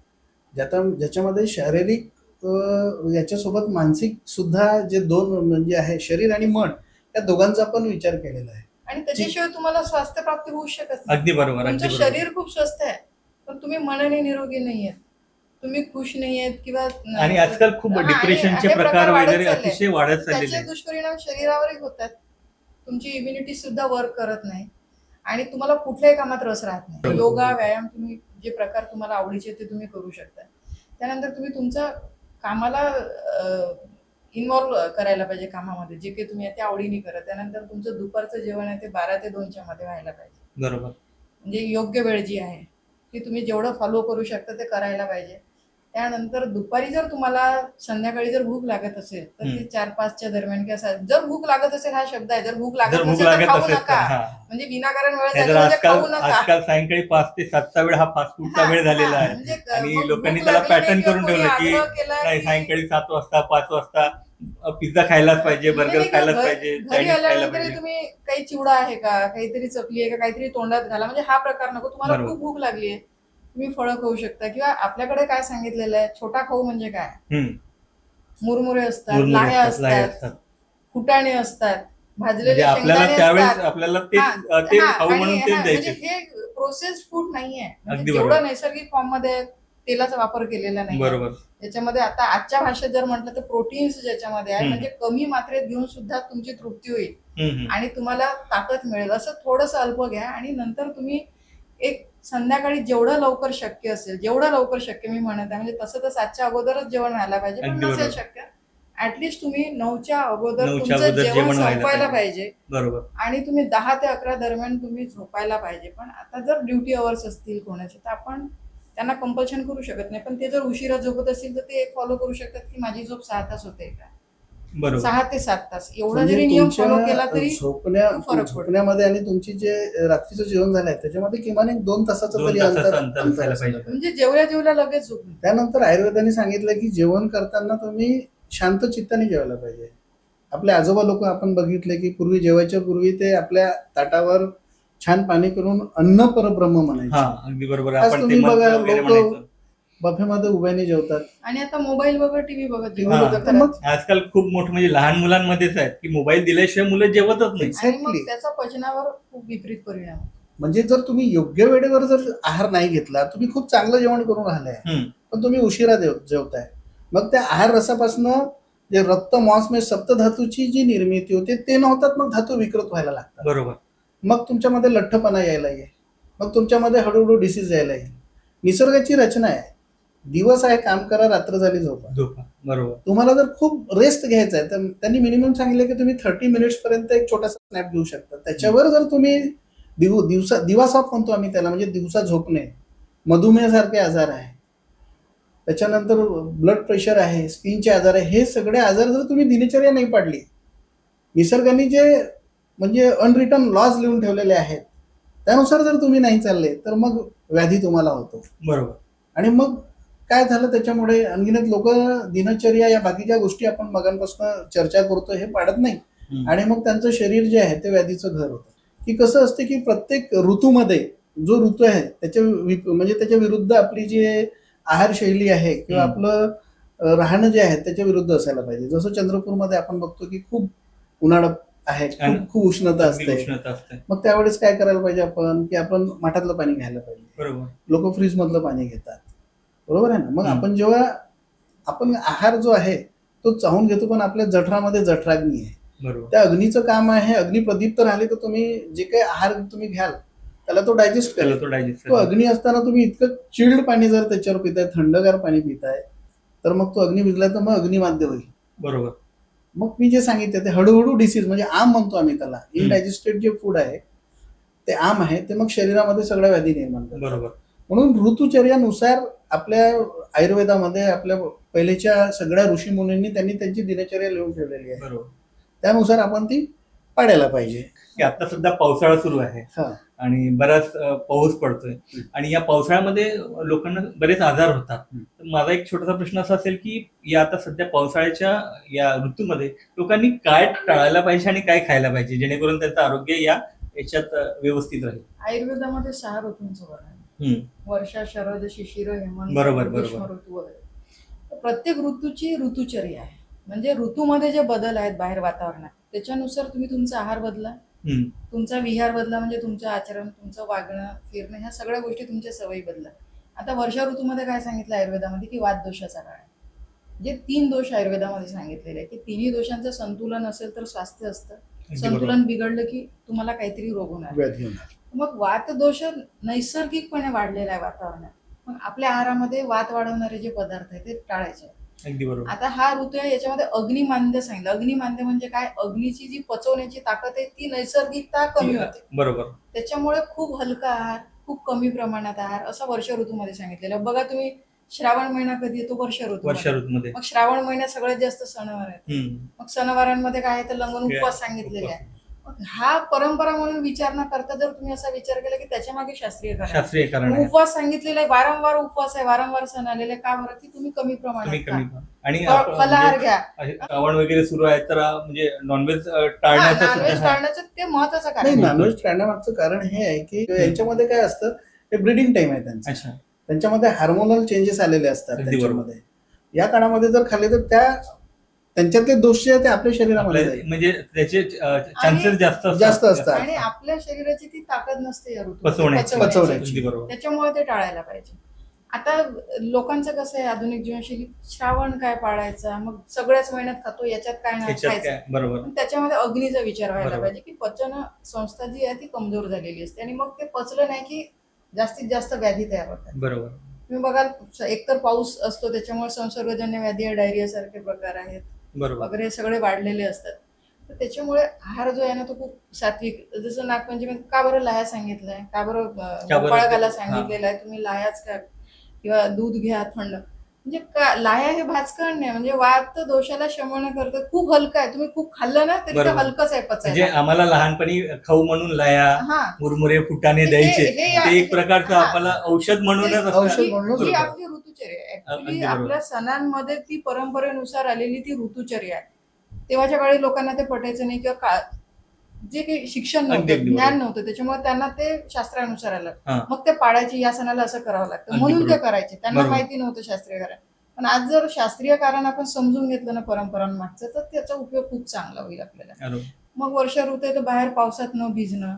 ज्याच्यामध्ये शारीरिक याच्यासोबत मानसिक सुद्धा जे दोन म्हणजे आहे, शरीर आणि मन, या दोघांचा पण विचार केलेला आहे. आणि त्याच्याशिवाय तुम्हाला स्वास्थ्य प्राप्ती होऊ शकत नाही. अगदी बरोबर. अगदी तुमचं बरोबर. शरीर खूप स्वस्थ आहे पण तुम्ही मनाने निरोगी नाहीयेत, तुम्ही खुश नाहीयेत किंवा आणि आजकाल खूप हा, आणि डिप्रेशनचे हे प्रकार वाढत वगैरे चालले. अतिशय वाढत चाललेले त्याचे आहेत. दुष्परिणाम शरीरावरही होतात. तुमची इम्युनिटी सुद्धा वर्क करत नाही आणि तुम्हाला कुठल्याही कामात रस राहत नाही. बरोबर. योगा, व्यायाम, तुम्ही जे प्रकार तुम्हाला आवडीचे ते तुम्ही करू शकता. त्यानंतर तुम्ही तुमच्या कामाला इन्व्हॉल्व करायला पाहिजे कामामध्ये, जे काही तुम्ही ते आवडीने करा. त्यानंतर तुमचं दुपारचं जेवण आहे ते 12 ते 2च्या मध्ये व्हायला पाहिजे. बरोबर. म्हणजे योग्य वेळ जी आहे ती तुम्ही जेवढं फॉलो करू शकता ते करायला पाहिजे. त्यानंतर दुपारी जर तुम्हाला संध्याकाळी जर भूक लागत असेल तर ते 4-5च्या दरम्यान किंवा जर भूक लागत असेल, हा शब्द आहे, जर भूक लागत जर भूक नसेल तर लागत खाऊ असेल तर नका. हा. म्हणजे विनाकारण वेळ नाहीतर झाली म्हणजे आजकाल खाऊ नका. आजकाल सायंकाळी 5 ते 7चा वेळ हा फास्ट फूडचा वेळ झालेला आहे. म्हणजे आणि मग लोकांनी भूक त्याला लागली पॅटर्न नाही करून किंवा ठेवलं की कोणी आग्रह केला नाही, की- सायंकाळी 7 वाजता 5 वाजता पिझ्झा खायलाच पाहिजे, बर्गर म्हणजे खायलाच घरी पाहिजे, घरी चायनीज खायला आल्यानंतर पाहिजे. तुम्ही काही चिवडा आहे का, काहीतरी चपली आहे का, काहीतरी तोंडात घाला, म्हणजे हा प्रकार नको. तुम्हाला बरोबर. खूप भूक लागली आहे, तुम्ही फळं खाऊ शकता. किंवा आपल्याकडे काय सांगितलेलं आहे, छोटा खाऊ म्हणजे काय, हम्म. मुरमुरे असतात, मुरमुरे लाह्या असतात, लाह्या असतात, असतात. फुटाणे असतात, म्हणजे भाजलेले आपल्याला शेंगदाणे त्यावेळेस असतात. आपल्याला ते हा, ते हा, खाऊ आणि म्हणून हा, तेच म्हणजे द्यायचे. हे प्रोसेस्ड फूड नाहीये. म्हणजे अगदी जेवढं बरोबर. नैसर्गिक फॉर्म मध्ये आहे, तेलाचा वापर केलेला नाही. बरोबर. त्याच्यामध्ये आता आजच्या भाषेत जर म्हटलं तर प्रोटीन्स ज्याच्यामध्ये आहे, हम्म. म्हणजे कमी मात्रेत घेऊन सुद्धा तुमची तृप्ती होईल हम्म. आणि तुम्हाला ताकद मिळेल. असं थोडंसं अल्प घ्या आणि नंतर तुम्ही एक संध्याकाळी जेवढं लवकर शक्य असेल, जेवढं लवकर शक्य मी म्हणत आहे, म्हणजे तसं तर 7च्या अगोदरच जेवण व्हायला पाहिजे, पण अगदी नसेल बरोबर. शक्य ऍटलिस्ट तुम्ही 9च्या अगोदर 9च्या तुमचं अगोदर जेवण जेवण व्हायला संपवायला पाहिजे. पाहिजे बरोबर. आणि तुम्ही 10 ते 11 दरम्यान तुम्ही झोपायला पाहिजे. पण आता जर ड्युटी अवर्स असतील कोणाचे तर आपण त्यांना कंपल्शन करू शकत नाही, पण ते जर उशिरा झोपत असतील तर ते एक फॉलो करू शकतात की माझी झोप 6 तास होते का, बरोबर. 6 ते 7 तास एवढा म्हणजे जरी नियम तुमच्या फॉलो केला तरी खूप फरक पडतो. झोपण्यामध्ये आणि तुमची जे रात्रीचं जेवण झालंय त्याच्यामध्ये किमान एक 2 तासाचं 2 तरी तासाचं अंतर अंतर असायला असायला पाहिजे. म्हणजे जेवल्या जेवल्या लगेच झोप नाही. त्यानंतर आयुर्वेदाने सांगितलं की जेवण करताना तुम्ही शांत चित्ताने जेवायला पाहिजे. आपले आजोबा लोक आपण बघितले की पूर्वी जेवायच्या पूर्वी ते आपल्या ताटावर छान पाणी करून अन्न परब्रह्म हा, म्हणायचे. अगदी बरोबर. आज आपण तुम्ही ते बघा, मंत्र वगैरे लोकं म्हणायचो. बफेमध्ये उभ्याने जेवतात. आणि आता मोबाईल बघत, टीव्ही बघत TV जेवण बघत. होतं तर मग घरात. आजकाल खूप मोठं म्हणजे लहान मुलांमध्येच आहेत की मोबाईल दिल्याशिवाय मुलं जेवतच नाही. आणि मग Exactly. त्याचा पचनावर खूप विपरीत परिणाम होतो. म्हणजे जर तुम्ही योग्य वेळेवर जर आहार नाही घेतला, तुम्ही खूप चांगलं जेवण करून राहिलाय हम्म. पण तुम्ही उशिरा जेवताय, मग त्या आहार रसापासनं जे रक्त मांस म्हणजे सप्तधातूची जी निर्मिती होते ते न होतात, मग धातू विकृत व्हायला लागतात. बरोबर. मग तुमच्यामध्ये लठ्ठपणा यायला येईल, मग तुमच्यामध्ये हळूहळू डिसीज यायला येईल. निसर्गाची रचना आहे, दिवस आहे काम करा, रात्र झाली झोपा. बरोबर. तुम्हाला जर खूप रेस्ट घ्यायचा आहे तर त्यांनी मिनिमम सांगितलं की तुम्ही 30 मिनिट्स पर्यंत एक छोटासा स्नॅप घेऊ शकता. त्याच्यावर जर तुम्ही दिवा सॉफ म्हणतो आम्ही त्याला, म्हणजे दिवसा झोपणे, मधुमेह सारखे आजार आहे, त्याच्यानंतर ब्लड प्रेशर आहे, स्किनचे आजार आहे, हे सगळे आजार जर तुम्ही दिनचर्या नाही पाडली, निसर्गाने जे म्हणजे अनरिटन लॉज लिहून ठेवलेले आहेत त्यानुसार जर तुम्ही नाही चालले तर मग व्याधी तुम्हाला होतो. बरोबर. आणि मग काय झालं, त्याच्यामुळे अनगिनत लोक दिनचर्या या बाकीच्या गोष्टी आपण मगांपासून चर्चा करतो हे पाडत नाही, आणि मग त्यांचं शरीर जे आहे ते व्याधीचं घर होतं. की कसं असते की प्रत्येक ऋतूमध्ये जो ऋतू आहे म्हणजे त्याच्या विरुद्ध आपली जी आहारशैली आहे किंवा आपलं राहणं जे आहे त्याच्या विरुद्ध असायला पाहिजे. जसं चंद्रपूरमध्ये आपण बघतो की खूप उन्हाळा आहे, खूप उष्णता असते, मग त्यावेळेस काय करायला पाहिजे आपण, की आपण माठातलं पाणी घ्यायला पाहिजे. बरोबर. लोक फ्रीज मधलं पाणी घेतात, बरोबर आहे ना. मग आपण जेव्हा आपण आहार जो आहे तो चाहून घेतो, पण आपल्या जठरामध्ये जठराग्नी आहे, त्या अग्नीचं काम आहे. अग्नी प्रदीप्त राहिले तर तुम्ही जे काही आहार तुम्ही घ्याल त्याला तो डायजेस्ट करेल. तो अग्नी असताना तुम्ही इतकं चिल्ड पाणी जर त्याच्यावर पिताय, थंडगार पाणी पिताय, तर मग तो अग्नी विजला तर मग अग्निमाद्य होईल. बरोबर. मग मी जे सांगितलं ते हळूहळू डिसीज, म्हणजे आम म्हणतो आम्ही त्याला, इनडायजेस्टेड जे फूड आहे ते आम आहे, ते मग शरीरामध्ये सगळ्या व्याधी निर्माण करतात. बरोबर. म्हणून ऋतुचर्यानुसार आपल्या आयुर्वेदामध्ये आपल्या पहिलेच्या सगळ्या ऋषीमुनींनी त्यांनी त्यांची दिनचर्या लिहून ठेवलेली आहे. बरोबर. त्यानुसार आपण ती पाडायला पाहिजे. की आता सध्या पावसाळा सुरू आहे आणि बराच पाऊस पडतोय, आणि या पावसाळ्यामध्ये लोकांना बरेच आजार होतात. तर माझा एक छोटासा प्रश्न असा असेल की या आता सध्या पावसाळ्याच्या या ऋतूमध्ये लोकांनी काय टाळायला पाहिजे आणि काय खायला पाहिजे जेणेकरून त्यांचं आरोग्य याच्यात व्यवस्थित राहील. आयुर्वेदामध्ये 6 ऋतूंचं वर्णन, वर्षा, शरद, शिशिर, हेमंत, ग्रीष्म ऋतू वगैरे. प्रत्येक ऋतूची ऋतुचर्या आहे, म्हणजे ऋतूमध्ये जे बदल आहेत बाहेर वातावरणात त्याच्यानुसार तुम्ही तुमचा आहार बदला, तुमचा विहार बदला, म्हणजे तुमचं आचरण, तुमचं वागणं, फिरणं, ह्या सगळ्या गोष्टी तुमच्या सवयी बदला. आता वर्षा ऋतूमध्ये काय सांगितलं आयुर्वेदामध्ये, की वात दोषाचा काळ आहे. जे 3 दोष आयुर्वेदामध्ये सांगितलेले आहे की तिन्ही दोषांचं संतुलन असेल तर स्वास्थ्य असतं, संतुलन बिघडलं की तुम्हाला काहीतरी रोग होणार. मग वात दोष नैसर्गिकपणे वाढलेला आहे वातावरणात, मग आपल्या आहारामध्ये वात वाढवणारे जे पदार्थ आहेत ते टाळायचे. आता हा ऋतू आहे, याच्यामध्ये अग्निमांद्य सांगितलं. अग्निमांद्य म्हणजे काय, अग्नीची जी पचवण्याची ताकद आहे ती नैसर्गिकता कमी होते. बरोबर. त्याच्यामुळे खूप हलका आहार, खूप कमी प्रमाणात आहार, असं वर्ष ऋतूमध्ये सांगितलेलं. बघा तुम्ही, श्रावण महिना कधी येतो, वर्ष ऋतूमध्ये. मग श्रावण महिन्यात सगळ्यात जास्त सणवार आहेत. मग सणवारांमध्ये काय आहे तर लंगन उपवास सांगितलेले आहे. हा परंपरा म्हणून विचार न करता जर तुम्ही असा विचार केला की त्याच्या मागे शास्त्रीय कारण, उपवास सांगितलेला आहे, वारंवार उपवास आहे, वारंवार सण आलेले, का बरं, की तुम्ही कमी प्रमाणात आणि फलाहार घ्या. श्रावण वगैरे सुरू आहे तर म्हणजे नॉनव्हेज टाळण्याचं ते महत्वाचं कारण. नॉनव्हेज टाळण्यामागचं कारण हे आहे की यांच्यामध्ये काय असतं, हे ब्रीडिंग टाइम आहे त्यांचा, त्यांच्यामध्ये हार्मोनल चेंजेस आलेले असतात त्याच्यामध्ये. या काळामध्ये जर खाल्ले तर त्यांच्यातले दोष जे आहेत ते आपल्या शरीरामध्ये म्हणजे त्याचे चान्सेस जास्त असतात, आणि आपल्या शरीराची ती ताकद नसते या ऋतूत पचवण्याची. त्याच्यामुळे ते टाळायला पाहिजे. आता लोकांचं कसं आहे आधुनिक जीवनशैली, श्रावण काय पाळायचा, मग सगळ्याच महिन्यात खातो, याच्यात काय नाही खायचं. बरोबर. त्याच्यामध्ये अग्नीचा विचार व्हायला पाहिजे की पचन संस्था जी आहे ती कमजोर झालेली असते, आणि मग ते पचलं नाही की जास्तीत जास्त व्याधी तयार होतात. बरोबर. तुम्ही बघाल, एकतर पाऊस असतो त्याच्यामुळे संसर्गजन्य व्याधी, डायरिया सारखे प्रकार आहेत वगैरे सगळे वाढलेले असतात. तर त्याच्यामुळे आहार जो आहे ना तो खूप सात्विक, जसं नागपंचमी का बरं लाह्या सांगितलंय, का बरं गोपाळकाला सांगितलेलं आहे तुम्ही लाह्याच खा किंवा दूध घ्या थंड, म्हणजे लाह्या हे भाजकण नाही, म्हणजे वात दोषाला शमन करतं, खूप हलकं आहे, तुम्ही खूप खाल्लं ना तरी ते हलकंच आहे पचायला. म्हणजे आम्हाला लहानपणी खाऊ म्हणून लाह्या, मुरमुरे फुटाणे द्यायचे, ते एक प्रकारचं आपल्याला औषध म्हणूनच आपली ऋतुचर्या ऍक्च्युली आपल्या सणांमध्ये ती परंपरेनुसार आलेली ती ऋतुचर्या आहे. तेव्हाच्या काळी लोकांना ते पटायचं नाही किंवा जे काही शिक्षण नव्हतं, ज्ञान नव्हतं, त्याच्यामुळे त्यांना ते शास्त्रानुसार आलं, मग ते पाळायचे, या सणाला असं करावं लागतं म्हणून ते करायचे, त्यांना माहिती नव्हतं शास्त्रीय कारण. पण आज जर शास्त्रीय कारण आपण समजून घेतलं ना परंपरांमागचं, तर त्याचा उपयोग खूप चांगला होईल आपल्याला. मग वर्ष ऋतू आहे तर बाहेर पावसात न भिजणं,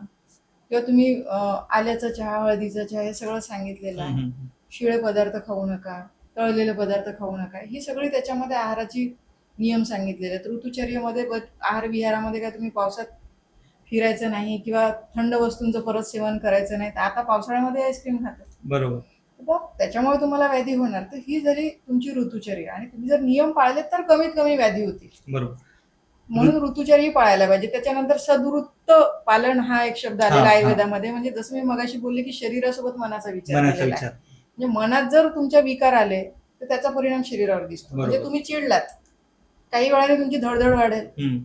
किंवा तुम्ही आल्याचा चहा, हळदीचा चहा, हे सगळं सांगितलेलं आहे. शिळे पदार्थ खाऊ नका, तळलेले पदार्थ खाऊ नका, ही सगळी त्याच्यामध्ये आहाराची नियम सांगितलेले आहेत. ऋतुचर्येमध्ये आहार विहारामध्ये काय तुम्ही पावसात फिरायचं नाही किंवा थंड वस्तूंचं परत सेवन करायचं नाही, तर आता पावसाळ्यामध्ये आईस्क्रीम खातात. बरोबर. बघ, त्याच्यामुळे तुम्हाला व्याधी होणार. तर ही झाली तुमची ऋतुचर्या, आणि तुम्ही जर नियम पाळले तर कमीत कमी व्याधी होतील. बरोबर. म्हणून ऋतुचर्या पाळायला पाहिजे. त्याच्यानंतर सदवृत्त पालन हा एक शब्द आलेला हा. आयुर्वेदामध्ये. म्हणजे जसं मी मगाशी बोलले की शरीरासोबत मनाचा विचार मनाचा केलेला आहे. विचार. म्हणजे मनात जर तुमच्या विकार आले तर त्याचा परिणाम शरीरावर दिसतो. म्हणजे बरोबर. तुम्ही चिडलात, काही वेळाने तुमची धडधड वाढेल, हम्म.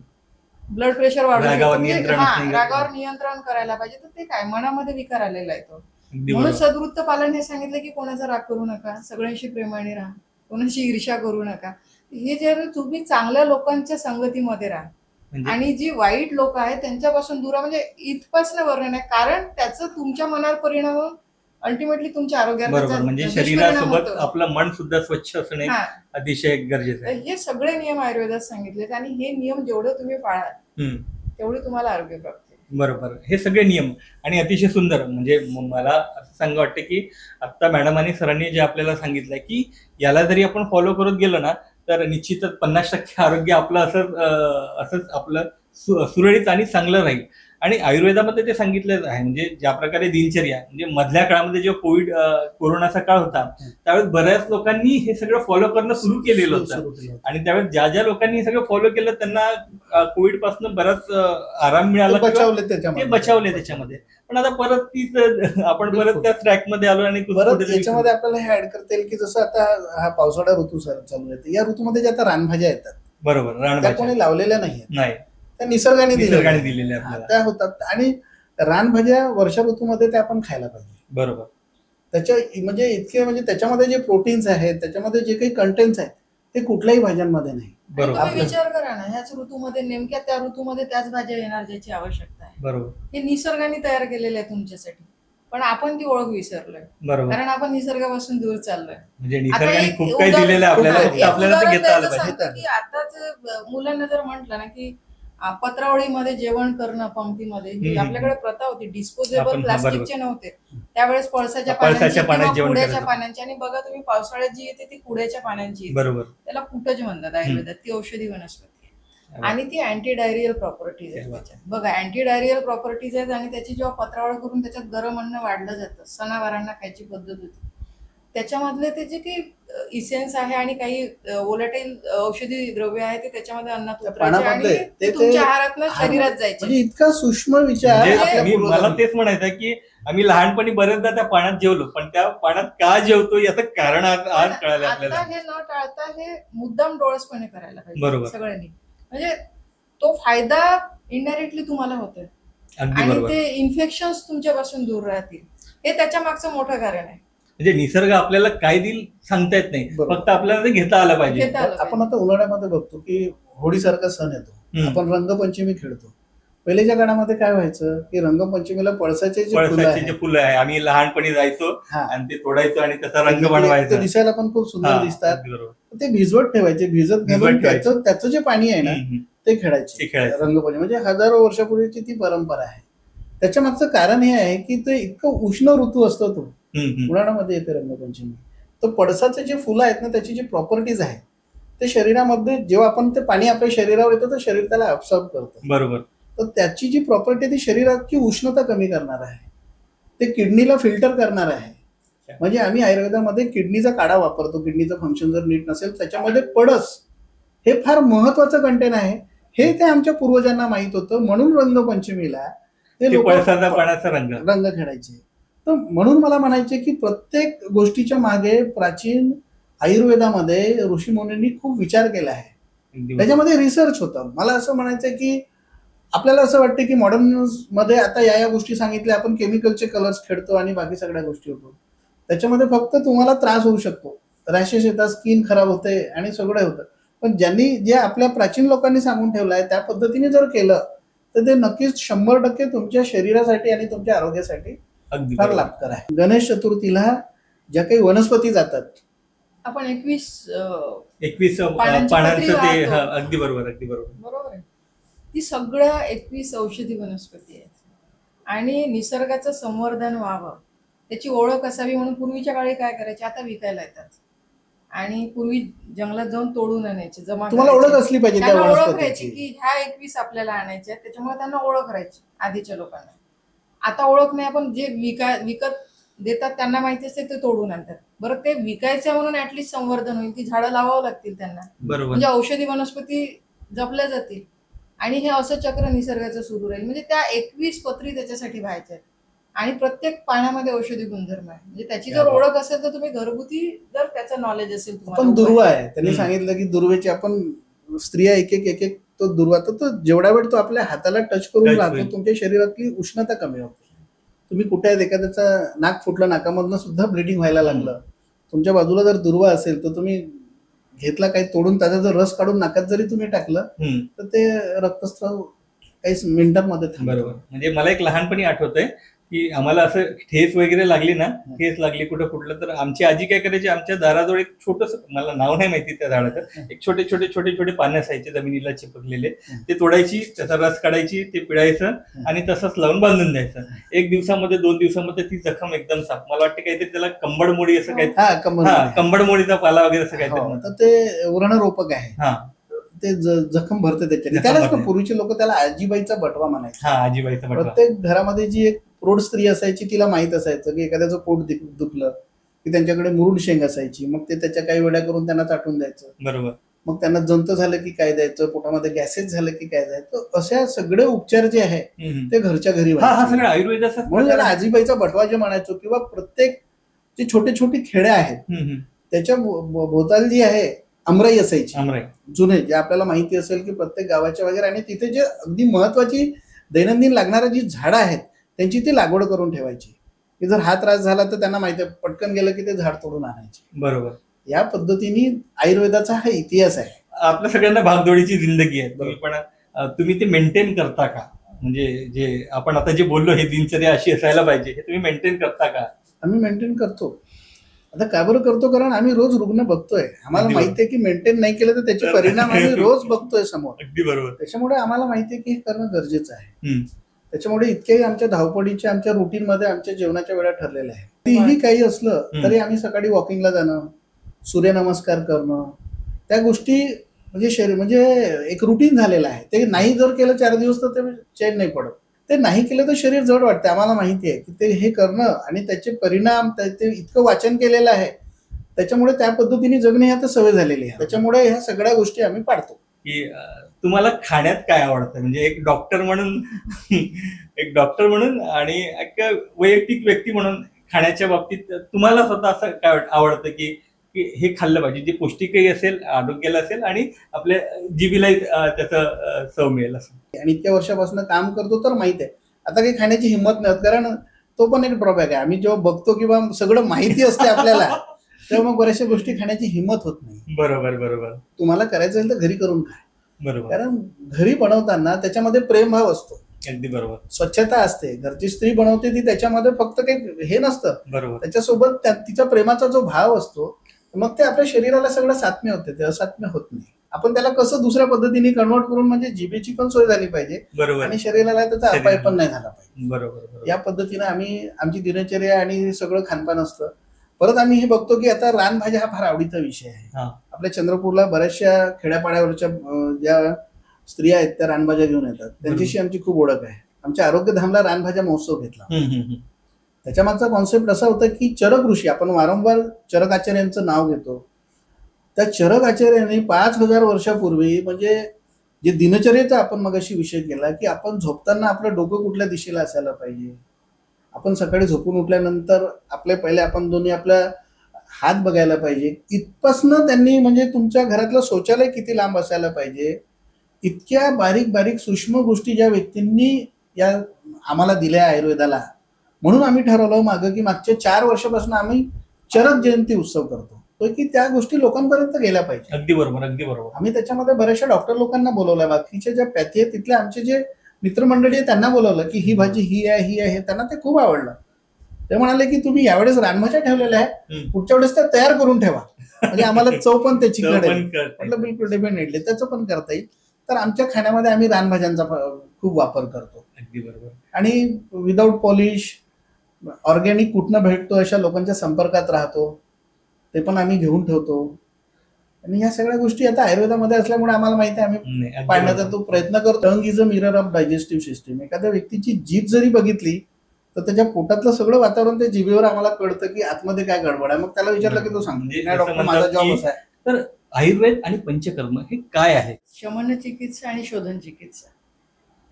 ब्लड प्रेशर वाढू रागावर शकतं. नियंत्रण हा, नाही. रागावर नियंत्रण करायला पाहिजे. तर ते काय, मनामध्ये विकार आलेला आहे तो. अगदी म्हणून बरोबर. सदवृत्त पालन हे सांगितलं की कोणाचा राग करू नका, सगळ्यांशी प्रेमाने राहा, कोणाशी ईर्ष्या करू नका. हे जे तुम्ही चांगल्या लोकांच्या संगतीमध्ये राहा म्हणजे आणि जी वाईट लोक आहेत त्यांच्यापासून दूर राहा. म्हणजे इथपासनं वर्णन आहे, कारण त्याचं तुमच्या मनावर परिणाम होऊन अल्टिमेटली तुमच्या आरोग्यावर बरोबर, त्याचा म्हणजे दुष्परिणाम शरीरासोबत होतो. आपलं मन सुद्धा स्वच्छ असणे हा, अतिशय गरजेचं तर आहे. हे सगळे नियम आयुर्वेदात सांगितलेत, आणि हे नियम जेवढे तुम्ही पाळाल हम्म. तेवढी तुम्हाला आरोग्य प्राप्त होईल. बरोबर. हे सगळे नियम आणि अतिशय सुंदर. म्हणजे मला असं सांगा वाटतं की आता मॅडम आणि सरांनी जे आपल्याला सांगितलंय की याला जरी आपण फॉलो करत गेलो ना तर निश्चितच 50% आरोग्य आपलं असंच आपलं सुरळीत आणि चांगलं राहील. आणि आयुर्वेदामध्ये ते सांगितलं आहे, म्हणजे ज्या प्रकारे दिनचर्या, म्हणजे मधल्या काळामध्ये जेव्हा कोरोनाचा काळ होता त्यावेळेस बऱ्याच लोकांनी हे सगळं फॉलो करणं सुरू केलेलं होतं. आणि त्यावेळेस ज्या ज्या लोकांनी हे सगळं फॉलो केलं त्यांना कोविड पासून बराच आराम मिळाला, ते बचावले त्याच्यामध्ये. पण आता परत आपण परत त्या ट्रॅक मध्ये आलो आणि परत याच्यामध्ये आपल्याला हे ऍड करता येईल की जसं आता हा पावसाळा ऋतू चालू आहे, या ऋतूमध्ये ज्या आता रानभाज्या येतात, बरोबर, त्या रानभाज्या कोणी लावलेल्या नाहीत, नाही, त्या निसर्गाने दिलेल्या दिलेल्या त्या होतात. आणि रानभाज्या वर्षा ऋतूमध्ये त्या आपण खायला पाहिजे. बरोबर. त्याच्या म्हणजे इतके, म्हणजे त्याच्यामध्ये जे प्रोटीन्स आहेत, त्याच्यामध्ये जे काही कंटेंट्स आहेत ते कुठल्याही भाज्यांमध्ये नाही. बरोबर. तुम्ही विचार करा ना, ह्याच ऋतूमध्ये नेमक्या त्या ऋतूमध्ये त्याच भाज्या येणार ज्याची आवश्यकता आहे. बरोबर. हे निसर्गाने तयार केलेलं आहे तुमच्यासाठी, पण आपण ती ओळख विसरलोय. बरोबर. कारण आपण निसर्गापासून दूर चाललोय. म्हणजे निसर्गाने खूप काही दिलेलं आहे आपल्याला, फक्त आपल्याला ते घेता आलं पाहिजे. सांगतो की आताच मुलांना जर म्हटलं ना की पत्रावळीमध्ये जेवण करणं पंक्तीमध्ये, ही आपल्याकडे प्रथा होती. डिस्पोजेबल प्लास्टिकचे नव्हते त्यावेळेस, पळसाच्या पाण्यात जेवण, कुड्याच्या पाण्याची. आणि बघा तुम्ही, पावसाळ्यात जी येते ती कुड्याच्या पाण्याची. बरोबर. त्याला कुटज म्हणतात आयुर्वेदात. ती औषधी वनस्पती आहे आणि ती अँटी डायरियल प्रॉपर्टीज आहेत त्याच्यात. बघा, अँटी डायरियल प्रॉपर्टीज आहेत, आणि त्याची जेव्हा पत्रावळ करून त्याच्यात गरम अन्न वाढलं जातं, सणावारांना खायची पद्धत होती, त्याच्यामधले ते जे काही इसेन्स आहे आणि काही वोलेटाईल औषधी द्रव्य आहे ते त्याच्यामध्ये अन्नात उतरायचे आणि ते तुमच्या आहारातनं शरीरात जायचे. म्हणजे इतका सूक्ष्म विचार. मला तेच म्हणायचं की आम्ही लहानपणी बऱ्याचदा त्या पाण्यात जेवलो, पण त्या पाण्यात का जेवतो याचं कारण आज कळालं आपल्याला. आता हे न टाळता हे मुद्दाम डोळसपणे करायला पाहिजे. बरोबर. सगळ्यांनी, म्हणजे तो फायदा इनडायरेक्टली तुम्हाला होतोय आणि ते इन्फेक्शन्स तुमच्यापासून दूर राहतील. हे त्याच्या मागचं मोठं कारण आहे. म्हणजे निसर्ग आपल्याला काय देईल सांगता येत नाही, फक्त आपल्याला ते घेता आलं पाहिजे. आपण आता उन्हाळ्यामध्ये बघतो की होळी सारखा सण येतो, आपण रंगपंचमी खेळतो. पहिल्याच्या काळामध्ये काय व्हायचं की रंगपंचमीला पळसाचे जे फुलं आहे आम्ही लहानपणी जायचो आणि ते तोडायचो आणि त्याचा रंग बनवायचा. दिसायला पण खूप सुंदर दिसतात. ते भिजवत ठेवायचे, भिजत घालून त्याचं जे पाणी आहे ना ते खेळायचे रंगपंचमी. म्हणजे हजारो वर्षापूर्वीची ती परंपरा आहे. त्याच्या मागचं कारण हे आहे की ते इतकं उष्ण ऋतू असतो, तो उन्हाळ्यामध्ये येते रंगपंचमी. तर पळसाचे जे फुलं आहेत ना, त्याची जी प्रॉपर्टीज आहे ते शरीरामध्ये, जेव्हा आपण ते पाणी आपल्या शरीरावर येतं तर शरीर त्याला ऍब्सॉर्ब करतं. बरोबर. तर त्याची जी प्रॉपर्टी ती शरीराची उष्णता कमी करणार आहे, ते किडनीला फिल्टर करणार आहे. म्हणजे आम्ही आयुर्वेदामध्ये किडनीचा काढा वापरतो. किडनीचं फंक्शन जर नीट नसेल त्याच्यामध्ये पळस हे फार महत्वाचं कंटेन आहे. हे ते आमच्या पूर्वजांना माहित होतं, म्हणून रंगपंचमीला ते लोक पाण्याचा रंग खेळायचे. तर म्हणून मला म्हणायचे की प्रत्येक गोष्टीच्या मागे प्राचीन आयुर्वेदामध्ये ऋषीमुनींनी खूप विचार केला आहे. त्याच्यामध्ये रिसर्च होतं. मला असं म्हणायचं की आपल्याला असं वाटतं की मॉडर्न मध्ये आता या गोष्टी सांगितल्या, आपण केमिकलचे कलर्स खेळतो आणि बाकी सगळ्या गोष्टी होतो. त्याच्यामध्ये फक्त तुम्हाला त्रास होऊ शकतो, रॅशेस येतात, स्किन खराब होते आणि सगळं होतं. पण ज्यांनी, जे आपल्या प्राचीन लोकांनी सांगून ठेवलं आहे त्या पद्धतीने जर केलं तर ते नक्कीच 100% तुमच्या शरीरासाठी आणि तुमच्या आरोग्यासाठी फार लाभकर आहे. गणेश चतुर्थीला ज्या काही वनस्पती जातात, आपण 21 पानांचं ते, अगदी बरोबर आहे. ती सगळ्या 21 औषधी वनस्पती आहेत आणि निसर्गाचं संवर्धन व्हावं, त्याची ओळख असावी म्हणून पूर्वीच्या काळी काय करायचे, आता विकायला येतात. आणि पूर्वी जंगलात जाऊन तोडून आणायचे, जमा तुम्हाला करायचे. ओळख असली पाहिजे त्या त्यांना ओळख राहायची वनस्पतीची. की ह्या 21 आपल्याला आणायच्या, त्याच्यामुळे त्यांना ओळख राहायची आधीच्या लोकांना. आता ओळख नाही, आपण जे विकत देतात त्यांना माहिती असते ते तोडून आणतात. बरं, ते विकायचं म्हणून ऍटलीस्ट संवर्धन होईल, ती झाडं लावावं लागतील त्यांना, बरोबर. म्हणजे औषधी वनस्पती जपल्या जातील आणि हे असं चक्र निसर्गाचं सुरू राहील. म्हणजे त्या 21 पत्री त्याच्यासाठी व्हायच्या आहेत आणि प्रत्येक पाण्यामध्ये औषधी गुणधर्म आहे. म्हणजे त्याची जर ओळख असेल तर तुम्ही घरगुती, जर त्याचं नॉलेज असेल तुम्हाला. पण दुर्वा आहे, त्यांनी हम्म. सांगितलं की दुर्वेची आपण स्त्रिया एक एक तो दुर्वा, तर तो जेवढा वेळ तो आपल्या हाताला टच करून Touch राहतो होईल. तुमच्या शरीरातली उष्णता कमी होते. तुम्ही कुठे आहेत, एखाद्याचा नाक फुटलं, नाकामधनं सुद्धा ब्लिडिंग व्हायला लागलं, तुमच्या बाजूला जर दुर्वा असेल तर तुम्ही घेतला काही तोडून, त्याचा जर रस काढून नाकात जरी तुम्ही टाकलं तर ते रक्तस्राव काही मिनिटांमध्ये थांबतो. बरोबर. म्हणजे मला एक लहानपणी आठवतंय की आम्हाला असं ठेस वगैरे लागली ना, ठेस लागली कुठं फुटलं, तर आमची आजी काय करायची, आमच्या दाराजवळ एक छोटस, मला नाव नाही माहिती त्या झाडाचं, एक छोटे छोटे छोटे छोटे पानं असायचे जमिनीला चिपकलेले, ते तोडायची, त्याचा रस काढायची, ते पिळायचं आणि तसंच लावून बांधून द्यायचं. 1 दिवसामध्ये 2 दिवसामध्ये ती जखम एकदम साफ. मला वाटतं काहीतरी त्याला कंबडमोडी असं काही, हा, कंबळ. कंबडमोडीचा पाला वगैरे असं हो, काहीतरी. तर ते व्रणरोपक आहे, हा ते जखम भरते त्याच्याने. जखम त्यालाच भरते. पूर्वीचे लोक त्याला आजीबाईचा बटवा म्हणायचे. हा, आजीबाईचा बटवा. प्रत्येक घरामध्ये जी एक प्रौढ स्त्री असायची तिला माहित असायचं की एखाद्याचं पोट दुखलं की त्यांच्याकडे मुरुड शेंग असायची, मग ते त्याच्या काही वेळा करून त्यांना चाटून द्यायचं. बरोबर. मग त्यांना जंत झालं की काय द्यायचं, पोटामध्ये गॅसेस झालं की काय द्यायचं. अशा सगळे उपचार जे आहे ते घरच्या घरी हा व्हायचे. सगळं आयुर्वेदाचा म्हणून त्याला आजीबाईचा बटवा जे म्हणायचो. किंवा प्रत्येक जे छोटे छोटे खेडे आहेत त्याच्या भोवताली जी आहे आमराई असायची, आमराई जुने, जे आपल्याला माहिती असेल की प्रत्येक गावाच्या वगैरे, आणि तिथे जे अगदी महत्वाची दैनंदिन लागणारी जी झाडं आहेत त्यांची ती लागवड करून ठेवायची, की जर हा त्रास झाला तर त्यांना माहिती आहे, पटकन गेलं की ते झाड तोडून आणायचे. बरोबर. या पद्धतीने आयुर्वेदाचा हा इतिहास आहे. आपल्या सगळ्यांना भागदौडीची जिंदगी आहे, पण तुम्ही ते मेंटेन करता का? म्हणजे जे आपण आता जे बोललो, हे दिनचर्या अशी असायला पाहिजे, हे तुम्ही मेंटेन करता का? आम्ही मेंटेन करतो. आता का बरं करतो? कारण आम्ही रोज रुग्ण बघतोय, आम्हाला माहिती आहे की मेंटेन नाही केलं तर त्याचे परिणाम आम्ही रोज बघतोय समोर. अगदी बरोबर. त्याच्यामुळे आम्हाला माहिती आहे की हे करणं गरजेचं आहे. त्याच्यामुळे इतके आमच्या धावपळीच्या, आमच्या रुटीन मध्ये आमच्या जेवणाच्या वेळा ठरलेल्या आहे. तीही काही असलं तरी आम्ही सकाळी वॉकिंगला जाणं, सूर्यनमस्कार करणं, त्या गोष्टी म्हणजे शरीर म्हणजे एक रुटीन झालेलं आहे. ते नाही जर केलं 4 दिवस तर ते चैन नाही पडत. ते नाही केलं तर शरीर जड वाटतं. आम्हाला माहिती आहे की ते हे करणं आणि त्याचे परिणाम, ते इतकं वाचन केलेलं आहे, त्याच्यामुळे त्या पद्धतीने जगणे आता सवय झालेली आहे. त्याच्यामुळे ह्या सगळ्या गोष्टी आम्ही पाळतो. की तुम्हाला खाण्यात काय आवडतं? म्हणजे एक डॉक्टर म्हणून आणि एक वैयक्तिक व्यक्ती म्हणून खाण्याच्या बाबतीत तुम्हाला स्वतः असं काय आवडतं की हे खाल्लं पाहिजे, जे पौष्टिकही असेल, आरोग्याला असेल आणि आपल्या जिभेलाही त्याचं चव मिळेल असं? आणि इतक्या वर्षापासून काम करतो तर माहित आहे. आता काही खाण्याची हिंमत नाही होत, कारण तो पण एक ड्रॉबॅक आहे. आम्ही जेव्हा बघतो किंवा सगळं माहिती असते आपल्याला तेव्हा मग बऱ्याचशा गोष्टी खाण्याची हिंमत होत नाही. बरोबर बरोबर. तुम्हाला करायचं असेल तर घरी करून खा. बरोबर. कारण घरी बनवताना त्याच्यामध्ये प्रेमभाव असतो. अगदी बरोबर. स्वच्छता असते. घरची स्त्री बनवते ती, त्याच्यामध्ये फक्त काही हे नसतं. बरोबर. त्याच्यासोबत तिचा प्रेमाचा जो भाव असतो, मग ते आपल्या शरीराला सगळं सात्म्य होते, ते असात्म्य होत नाही. आपण त्याला कसं दुसऱ्या पद्धतीने कन्वर्ट करून, म्हणजे जिभेची पण सोय झाली पाहिजे. बरोबर. आणि शरीराला त्याचा अपाय पण नाही झाला पाहिजे. बरोबर. या पद्धतीने आम्ही आमची दिनचर्या आणि सगळं खानपान असतं. परत आम्ही हे बघतो की आता रानभाज्या हा फार आवडीचा विषय आहे. आपल्या चंद्रपूरला बऱ्याचशा खेड्यापाड्यावरच्या ज्या स्त्रिया आहेत त्या रानभाज्या घेऊन येतात. त्यांच्याशी आमची खूप ओळख आहे. आमच्या आरोग्यधामला रानभाज्या महोत्सव घेतला. त्याच्या मागचा कॉन्सेप्ट असा होता की चरक ऋषी, आपण वारंवार चरक आचार्यांचं नाव घेतो, त्या चरक आचार्यांनी 5000 वर्षापूर्वी, म्हणजे जे दिनचर्येचा आपण मगाशी विषय केला की आपण झोपताना आपलं डोकं कुठल्या दिशेला असायला पाहिजे, आपण सकाळी झोपून उठल्यानंतर पहिले आपण दोन्ही आपला हात बघायला पाहिजे, इथपासनं त्यांनी म्हणजे तुमच्या घरातलं शौचालय किती लांब असायला पाहिजे, इतक्या बारीक बारीक सूक्ष्म गोष्टी ज्या व्यक्तींनी या आम्हाला दिल्या आयुर्वेदाला. म्हणून आम्ही ठरवलं मागं की मागच्या 4 वर्षापासून आम्ही चरक जयंती उत्सव करतो, की त्या गोष्टी लोकांपर्यंत गेल्या पाहिजे. अगदी बरोबर. अगदी बरोबर. आम्ही त्याच्यामध्ये बऱ्याचशा डॉक्टर लोकांना बोलवलं, बाकीच्या ज्या पॅथी आहेत तिथले आमचे जे मित्रमंडळी आहे त्यांना बोलवलं की ही भाजी ही आहे, त्यांना ते खूप आवडलं. ते म्हणाले की तुम्ही यावेळेस रानभाज्या ठेवलेल्या आहे, पुढच्या वेळेस त्या तयार करून ठेवा, म्हणजे आम्हाला चव पण त्याची कळेल. म्हटलं बिलकुल डेफिनेटली त्याचं पण करता येईल. तर आमच्या खाण्यामध्ये आम्ही रानभाज्यांचा खूप वापर करतो. अगदी बरोबर. आणि विदाऊट पॉलिश, ऑर्गॅनिक कुठनं भेटतो अशा लोकांच्या संपर्कात राहतो, ते पण आम्ही घेऊन ठेवतो. आणि ह्या सगळ्या गोष्टी आता आयुर्वेदामध्ये असल्यामुळे आम्हाला माहिती आहे, आम्ही पाहण्याचा तो प्रयत्न करतो. Tongue is a mirror of digestive system. एखाद्या व्यक्तीची जीभ जरी बघितली तर त्याच्या पोटातलं सगळं वातावरण त्या जिभेवर आम्हाला कळतं की आतमध्ये काय गडबड आहे. मग त्याला विचारलं की तो सांगतो, नाही डॉक्टर माझा जॉब असा आहे. तर आयुर्वेद आणि पंचकर्म हे काय आहे? शमन चिकित्सा आणि शोधन चिकित्सा.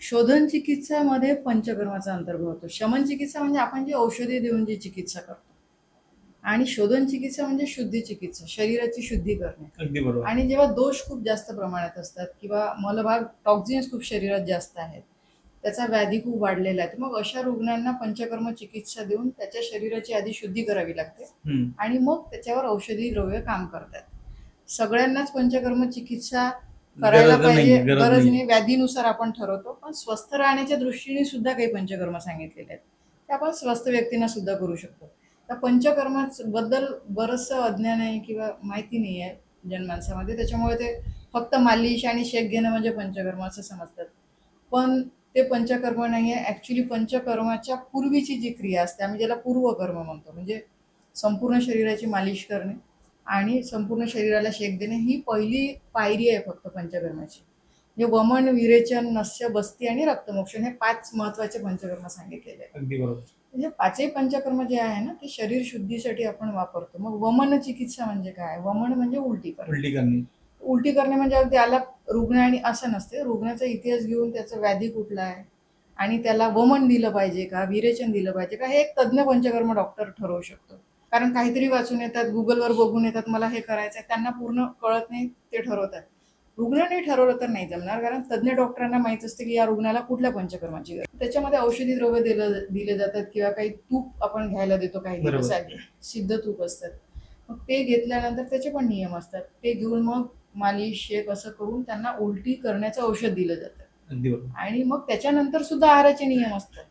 शोधन चिकित्सामध्ये पंचकर्माचा अंतर्भाव होतो. शमन चिकित्सा म्हणजे आपण जी औषधी देऊन जी चिकित्सा करतो, आणि शोधन चिकित्सा म्हणजे शुद्धी चिकित्सा, शरीराची शुद्धी करणे. अगदी बरोबर. आणि जेव्हा दोष खूप जास्त प्रमाणात असतात किंवा मलभाग टॉक्झिन्स खूप शरीरात जास्त आहेत, त्याचा व्याधी खूप वाढलेला आहे, तर मग अशा रुग्णांना पंचकर्म चिकित्सा देऊन त्याच्या शरीराची आधी शुद्धी करावी लागते आणि मग त्याच्यावर औषधी द्रव्य काम करतात. सगळ्यांनाच पंचकर्म चिकित्सा करायला पाहिजे गरज नाही, व्याधीनुसार आपण ठरवतो. पण स्वस्थ राहण्याच्या दृष्टीने सुद्धा काही पंचकर्म सांगितलेले आहेत, ते आपण स्वस्थ व्यक्तींना सुद्धा करू शकतो. तर पंचकर्माबद्दल बरंचसं अज्ञान आहे किंवा माहिती नाही आहे जनमानसामध्ये, त्याच्यामुळे ते फक्त मालिश आणि शेक घेणं म्हणजे पंचकर्म असं समजतात. पण ते पंचकर्म नाही आहे. ॲक्च्युली पंचकर्माच्या पूर्वीची जी क्रिया असते, आम्ही ज्याला पूर्वकर्म म्हणतो, म्हणजे संपूर्ण शरीराची मालिश करणे आणि संपूर्ण शरीराला शेक देणे, ही पहिली पायरी आहे फक्त पंचकर्माची. म्हणजे वमन, विरेचन, नस्य, बस्ती आणि रक्तमोक्षण हे 5 महत्त्वाचे पंचकर्म सांगितलेले आहेत. अगदी बरोबर. म्हणजे 5ही पंचकर्म जे आहे ना, ते शरीर शुद्धीसाठी आपण वापरतो. मग वमन चिकित्सा म्हणजे काय? वमन म्हणजे उलटी करणे. उलटी करणे म्हणजे अगदी आला रुग्ण आणि असं नसते. रुग्णाचा इतिहास घेऊन त्याचा व्याधी कुठला आहे आणि त्याला वमन दिलं पाहिजे का, विरेचन दिलं पाहिजे का, हे एक तज्ज्ञ पंचकर्म डॉक्टर ठरवू शकतो. कारण काहीतरी वाचून येतात, गुगलवर बघून येतात, मला हे करायचं आहे, त्यांना पूर्ण कळत नाही, ते ठरवतात. रुग्णाने ठरवलं तर नाही जमणार, कारण तज्ज्ञ डॉक्टरांना माहीत असते की या रुग्णाला कुठल्या पंचकर्माची गरज. त्याच्यामध्ये औषधी द्रव्य दिले जातात किंवा काही तूप आपण घ्यायला देतो, काही दिवस आधी सिद्ध तूप असतात. मग ते घेतल्यानंतर त्याचे पण नियम असतात. ते घेऊन मग मालिश, शेक असं करून त्यांना उलटी करण्याचं औषध दिलं जातं. आणि मग त्याच्यानंतर सुद्धा आहाराचे नियम असतात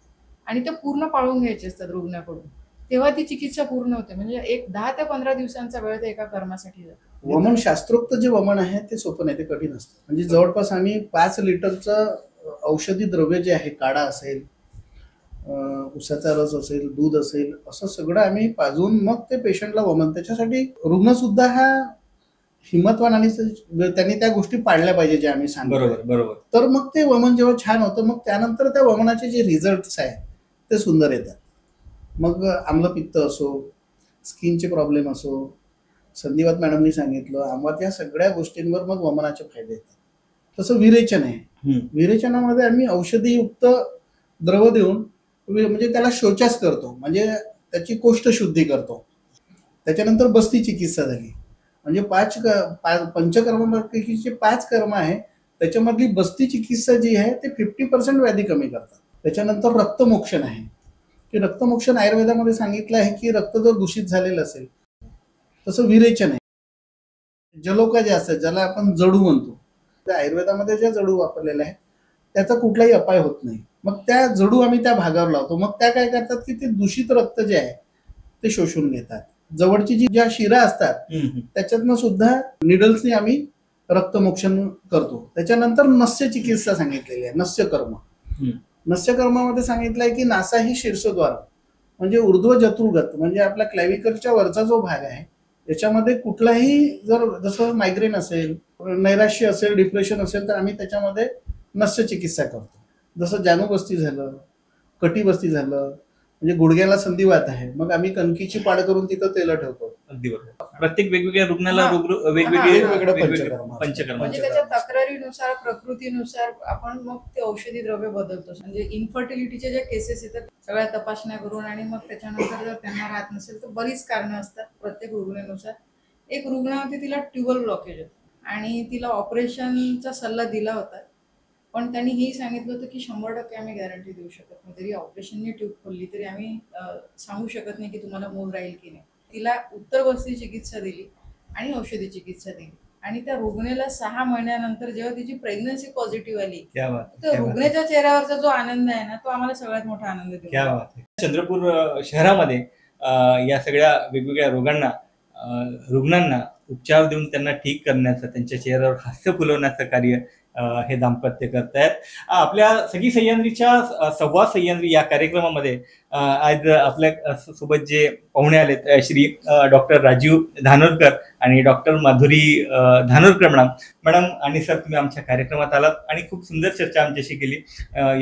आणि ते पूर्ण पाळून घ्यायचे असतात रुग्णाकडून, तेव्हा ती चिकित्सा पूर्ण होते. म्हणजे एक 10 ते 15 दिवसांचा वेळ ते एका कर्मासाठी जातो. वमन शास्त्रोक्त जे वमन आहे ते सोपं नाही, ते कठीण असतं. म्हणजे जवळपास आम्ही 5 लिटरचं औषधी द्रव्य जे आहे, काढा असेल, उसाचा रस असेल, दूध असेल, असं सगळं आम्ही पाजून मग ते पेशंटला वमन. त्याच्यासाठी रुग्ण सुद्धा हा हिंमतवान आणि त्यांनी त्या गोष्टी पाळल्या पाहिजे जे आम्ही सांगतो. बरोबर. तर मग ते वमन जेव्हा छान होतं, मग त्यानंतर त्या वमनाचे जे रिझल्ट्स आहेत ते सुंदर येतात. मग आम्लपित्त असो, स्किनचे प्रॉब्लेम असो, संधिवात मॅडमनी सांगितलं, आम्हाला या सगळ्या गोष्टींवर मग वमनाचे फायदे येतात. तसं विरेचन आहे. विरेचनामध्ये आम्ही औषधीयुक्त द्रव देऊन म्हणजे त्याला शौचास करतो, म्हणजे त्याची कोष्ठ शुद्धी करतो. त्याच्यानंतर बस्ती चिकित्सा झाली. म्हणजे पंचकर्मापैकीचे 5 कर्म आहे, त्याच्यामधली बस्ती चिकित्सा जी आहे ते 50% व्याधी कमी करतात. त्याच्यानंतर रक्तमोक्षण आहे, की रक्तमोक्षण आयुर्वेदामध्ये सांगितलं आहे की रक्त जर दूषित झालेलं असेल. तसं विरेचन आहे. जलोका जे असतात, ज्याला आपण जडू म्हणतो, त्या आयुर्वेदामध्ये ज्या जडू वापरलेल्या आहेत त्याचा कुठलाही अपाय होत नाही. मग त्या जडू आम्ही त्या भागावर लावतो. मग त्या काय करतात की ते दूषित रक्त जे आहे ते शोषून घेतात. जवळची जी ज्या शिरा असतात त्याच्यातनं सुद्धा निडल्सने आम्ही रक्तमोक्षण करतो. त्याच्यानंतर नस्य चिकित्सा सांगितलेली आहे, नस्यकर्म. नस्यकर्मामध्ये सांगितलंय की नासा ही शीर्षद्वार, म्हणजे ऊर्ध्व जत्रुगत, म्हणजे आपल्या क्लॅव्हिकलच्या वरचा जो भाग आहे त्याच्यामध्ये कुठलाही जर जसं मायग्रेन असेल, नैराश्य असेल, डिप्रेशन असेल, तर आम्ही त्याच्यामध्ये नस्य चिकित्सा करतो. जसं जानुबस्ती झालं, कटिबस्ती झालं, म्हणजे गुडघ्याला संधिवात आहे, मग आम्ही कणकीची पाड करून तिथं तेल ठेवतो. अगदी बरोबर. प्रत्येक वेगवेगळ्या रुग्णाला पंचकर्म, म्हणजे त्याच्या तक्रारीनुसार, प्रकृतीनुसार आपण मग ते औषधी द्रव्य बदलतो. म्हणजे इन्फर्टिलिटीच्या ज्या केसेस येतात सगळ्या तपासण्या करून, आणि मग त्याच्यानंतर जर त्यांना राहत नसेल तर बरीच कारणं असतात प्रत्येक रुग्णानुसार. एक रुग्ण होती, तिला ट्युबल ब्लॉकेज होतं आणि तिला ऑपरेशनचा सल्ला दिला होता, पण त्यांनी हेही सांगितलं होतं की 100% आम्ही गॅरंटी देऊ शकत नाही. जरी ऑपरेशनने ट्यूब खोलली तरी आम्ही सांगू शकत नाही की तुम्हाला मूल राहील की नाही. तिला उत्तरबस्ती चिकित्सा दिली आणि औषधी चिकित्सा दिली, आणि त्या रुग्णाला 6 महिन्यानंतर जेव्हा तिची प्रेग्नन्सी पॉझिटिव्ह आली, तर रुग्णाच्या चेहऱ्यावरचा जो आनंद आहे ना, तो आम्हाला सगळ्यात मोठा आनंद देतो. चंद्रपूर शहरामध्ये या सगळ्या वेगवेगळ्या रुग्णांना उपचार देऊन त्यांना ठीक करण्याचं, त्यांच्या चेहऱ्यावर हास्य फुलवण्याचं कार्य हे दाम्पत्य करतायत. आपल्या सगळी सह्याद्रीच्या संवाद सह्याद्री या कार्यक्रमामध्ये आज आपल्या सोबत जे पाहुणे आलेत श्री डॉक्टर राजीव धानोरकर आणि डॉक्टर माधुरी धानोरकर मॅडम आणि सर, तुम्ही आमच्या कार्यक्रमात आलात आणि खूप सुंदर चर्चा आमच्याशी केली.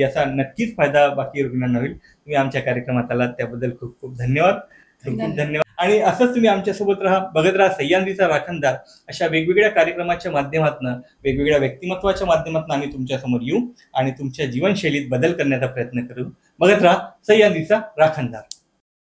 याचा नक्कीच फायदा बाकी रुग्णांना होईल. तुम्ही आमच्या कार्यक्रमात आलात त्याबद्दल खूप खूप धन्यवाद. खूप खूप धन्यवाद. आणि असंच तुम्ही आमच्यासोबत बघत राहा सह्याद्रीचा राखणदार. अशा वेगवेगळ्या कार्यक्रमाच्या माध्यमातून, वेगवेगळ्या व्यक्तिमत्वाच्या माध्यमातून आम्ही तुमच्या समोर येऊ आणि तुमच्या जीवनशैलीत बदल करण्याचा प्रयत्न करू. बघत राहा सह्याद्रीचा राखणदार.